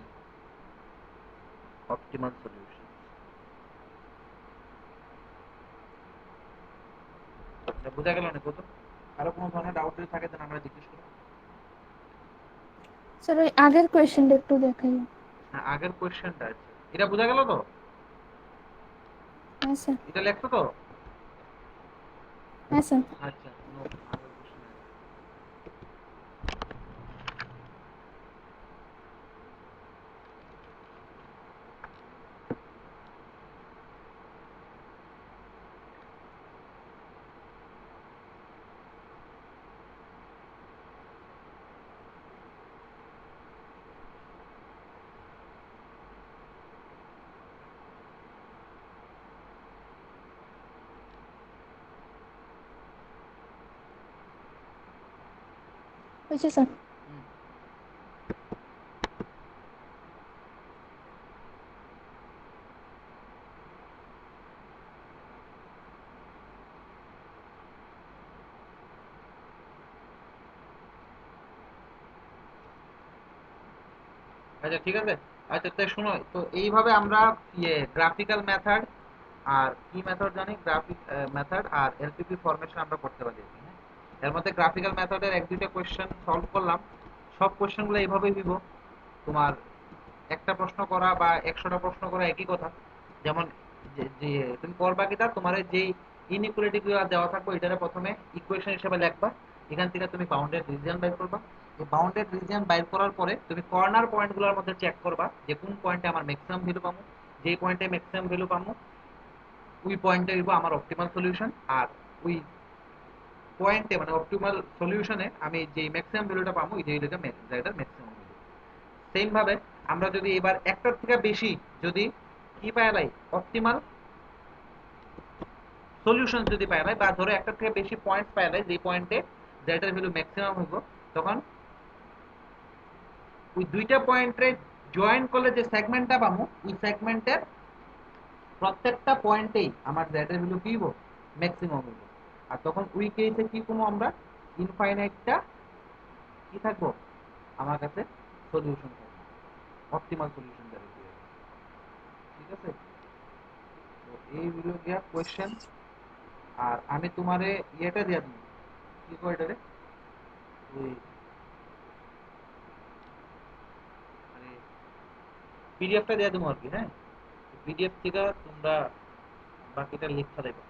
optimal solutions. এটা বোঝা গেল না কত? আরো কোনো ধরনের doubt যদি থাকে তাহলে আমরা জিজ্ঞেস করব। স্যার ওই আগের কোয়েশ্চেনটা একটু দেখাই। হ্যাঁ, আগের কোশ্চেনটা আছে, এটা বোঝা গেল তো? হ্যাঁ স্যার। এটা লিখছো তো? হ্যাঁ স্যার। আচ্ছা, নো, আগের কোশ্চেন আছে। হয়েছে স্যার। আচ্ছা, ঠিক আছে। আচ্ছা, তাই শোনো তো, এইভাবে আমরা গ্রাফিক্যাল মেথড আর কি মেথড জানি, গ্রাফিক মেথড আর এলপিপি ফরমেশন আমরা করতে পারি। হ্যাঁ, এর মধ্যে গ্রাফিক্যাল মেথডের এক দুইটা কোশ্চেন সলভ করলাম। সব কোশ্চেনগুলো এইভাবেই দিব। তোমার একটা প্রশ্ন করা বা 100টা প্রশ্ন করা একই কথা। যেমন যে তুমি করবা কিটা, তোমার যে ইনইকুয়ালিটি গুলো দেওয়া থাকবে এটারে প্রথমে ইকুয়েশন হিসেবে লিখবা। এখান থেকে তুমি বাউন্ডেড রিজিয়ন বের করবা। এই বাউন্ডেড রিজিয়ন বাইর করার পরে তুমি কর্নার পয়েন্টগুলোর মধ্যে চেক করবা যে কোন পয়েন্টে আমার ম্যাক্সিমাম ভ্যালু পাবো। যেই পয়েন্টে ম্যাক্সিমাম ভ্যালু পাবো ওই পয়েন্টে দিব আমার অপটিমাল সলিউশন। আর ওই পয়েন্টে মানে অপটিমাল সলিউশনে আমি যেই ম্যাক্সিমাম ভ্যালুটা পাবো এই যে জায়গাটার ম্যাক্সিমাম ভ্যালু। সেম ভাবে আমরা যদি এবার একটার থেকে বেশি যদি কি পাই লাই, অপটিমাল সলিউশন যদি পাই লাই, বা ধরো একটার থেকে বেশি পয়েন্ট পাই লাই যে পয়েন্টে জেডের ভ্যালু ম্যাক্সিমাম হইব, তখন ওই দুইটা পয়েন্টে জয়েন করলে যে সেগমেন্টটা পাবো ওই সেগমেন্টের প্রত্যেকটা পয়েন্টেই আমার জেডের ভ্যালু কি হইব, ম্যাক্সিমাম হইব। আর তখন ওই কেসে কি করবো আমরা, ইনফাইনাইটটা কি থাকবো আমার কাছে সলিউশন থাকবে, অপটিমাল সলিউশন যাবে। ঠিক আছে, তো এই হলো গিয়া কোয়েশ্চেন। আর আমি তোমারে ইয়েটা দিয়া দিই, কি কয় এটারে, ওই মানে পিডিএফটা দিয়ে দেবো আর কি। হ্যাঁ, পিডিএফ থেকে তোমরা বাকিটা লিখা দেবে।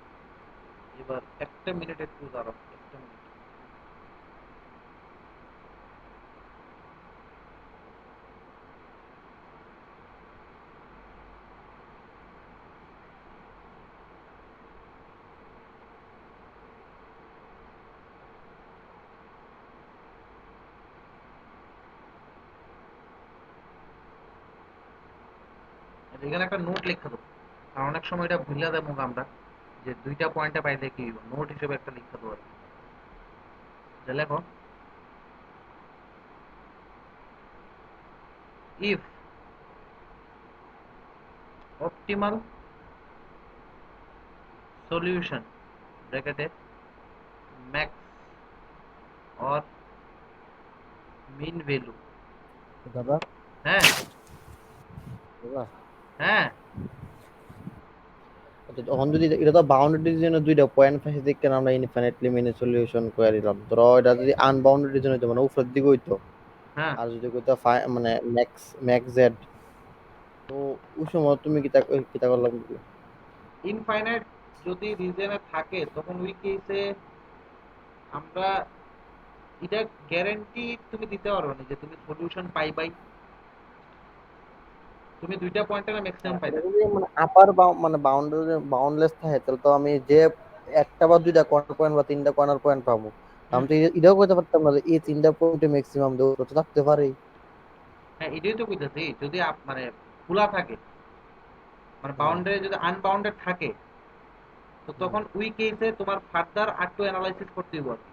এবার একটা মিনিট একটু দাঁড়াও, একটা মিনিট। এখানে একটা নোট লিখে দেবো, আর অনেক সময় এটা ভুলে দেবো আমরা, যে দুইটা পয়েন্টে পাইলে কি হইব, নোট হিসেবে একটা লিখে দেবো আর কি। যে লেখো, if optimal solution ব্র্যাকেটে max or mean value। দাদা হ্যাঁ দাদা হ্যাঁ, আচ্ছা, তখন যদি এটা তো বাউন্ডারির জন্য দুইটা পয়েন্ট ফাঁসি দিকে আমরা ইনফিনিটলি মেনি সলিউশন করে দিলাম, ধরো এটা যদি আনবাউন্ডারির জন্য হইতো মানে উপরের দিকে হইতো, হ্যাঁ, আর যদি কইতো মানে ম্যাক্স ম্যাক্স জেড, তো ওই সময় তুমি কিতা করলাম? ইনফাইনাইট যদি রিজনে থাকে তখন ওই কেসে আমরা এটা গ্যারান্টি তুমি দিতে পারো না যে তুমি সলিউশন পাইবাই, তুমি দুইটা পয়েন্টের ম্যাক্সিমাম এটা পাইবে। যদি মানে আপার মানে বাউন্ডারি বাউন্ডলেস থাকে তাহলে তো আমি যে একটা বা দুইটা কর্নার পয়েন্ট বা তিনটা কর্নার পয়েন্ট পাবো, আমি তো এটাও করতে পারতাম না যে এই তিনটা পয়েন্টে ম্যাক্সিমাম দেবো, তো থাকতে পারে। হ্যাঁ, এটাই তো কইতাছি, যদি মানে খোলা থাকে, মানে বাউন্ডারি যদি আনবাউন্ডেড থাকে, তো তখন ওই কেসে তোমার ফার্দার আর টু অ্যানালাইসিস করতে হবে আর কি।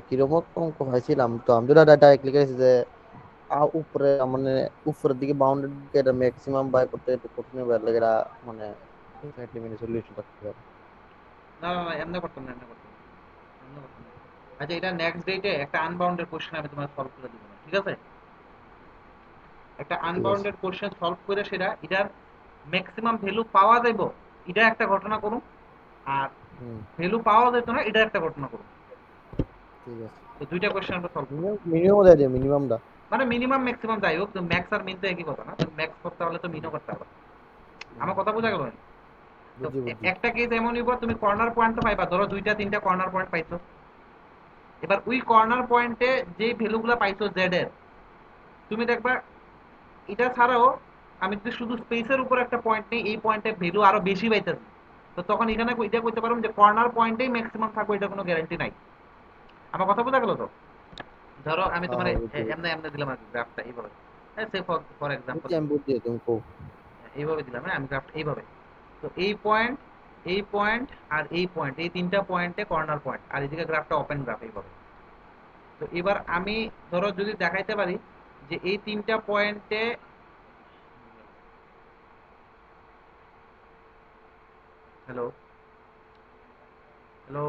কিরকম অঙ্ক পাইছিলাম, তো আমি তো ডাইরেক্ট লিখেছি যে উপরে মানে উপরের দিকে বাউন্ডারি দিকে এটা ম্যাক্সিমাম বাই করতে একটু কঠিন হবে, আর লাগে এটা মানে ইনফিনিটলি মেনি সলিউশন থাকতে পারে। না না না, এমনি করতাম না, এমনি করতাম না। আচ্ছা, এটা নেক্সট ডেটে একটা আনবাউন্ডেড কোশ্চেন আমি তোমার সলভ করে দিব, ঠিক আছে? একটা ঠিক আছে। আনবাউন্ডেড কোশ্চেন সলভ করে সেটা এটার ম্যাক্সিমাম ভ্যালু পাওয়া যাইব, এটা একটা ঘটনা করুন। আর হুম, ভ্যালু পাওয়া যেত না, এটা একটা ঘটনা করুন। ঠিক আছে। তো দুইটা কোশ্চেন আমরা সলভ করব। মিনিমাম দেয় দিও, মিনিমামটা। মানে মিনিমাম ম্যাক্সিমাম যাই হোক, ম্যাক্স আর মিন তো একই কথা না, ম্যাক্স করতে হলে তো মিনও করতে হবে। আমার কথা বোঝা গেল? তো বুঝছি বুঝছি। একটা কেস এমন হইব, তুমি কর্নার পয়েন্ট তো পাইবা, ধরো দুইটা তিনটা কর্নার পয়েন্ট পাইছো। এবার ওই কর্নার পয়েন্টে যেই ভ্যালুগুলো পাইছো জেড এর, তুমি দেখবা এটা ছাড়াও আমি যদি শুধু স্পেসের উপর একটা পয়েন্ট নেই, এই পয়েন্টের ভ্যালু আরো বেশি পাইতেছি, তো তখন এখানে এটা করতে পারো যে কর্নার পয়েন্টেই ম্যাক্সিমাম থাকবে, এটা কোনো গ্যারান্টি নাই। আমার কথা বোঝা গেল তো? ধরো আমি হ্যাঁ তোমার হ্যাঁ, বুঝছি এমনি এমনি দিলাম আর কি গ্রাফটা এইভাবে, সে ফর এক্সাম্পল বুঝছি, আমি বুঝছি, তুমি কো। এইভাবে দিলাম, হ্যাঁ আমি গ্রাফটা এইভাবে। তো এই পয়েন্ট, এই পয়েন্ট আর এই পয়েন্ট, এই তিনটা পয়েন্টে কর্নার পয়েন্ট, আর এদিকে গ্রাফটা ওপেন গ্রাফ এইভাবে। তো এবার আমি ধরো যদি দেখাইতে পারি যে এই তিনটা পয়েন্টে, হ্যালো হ্যালো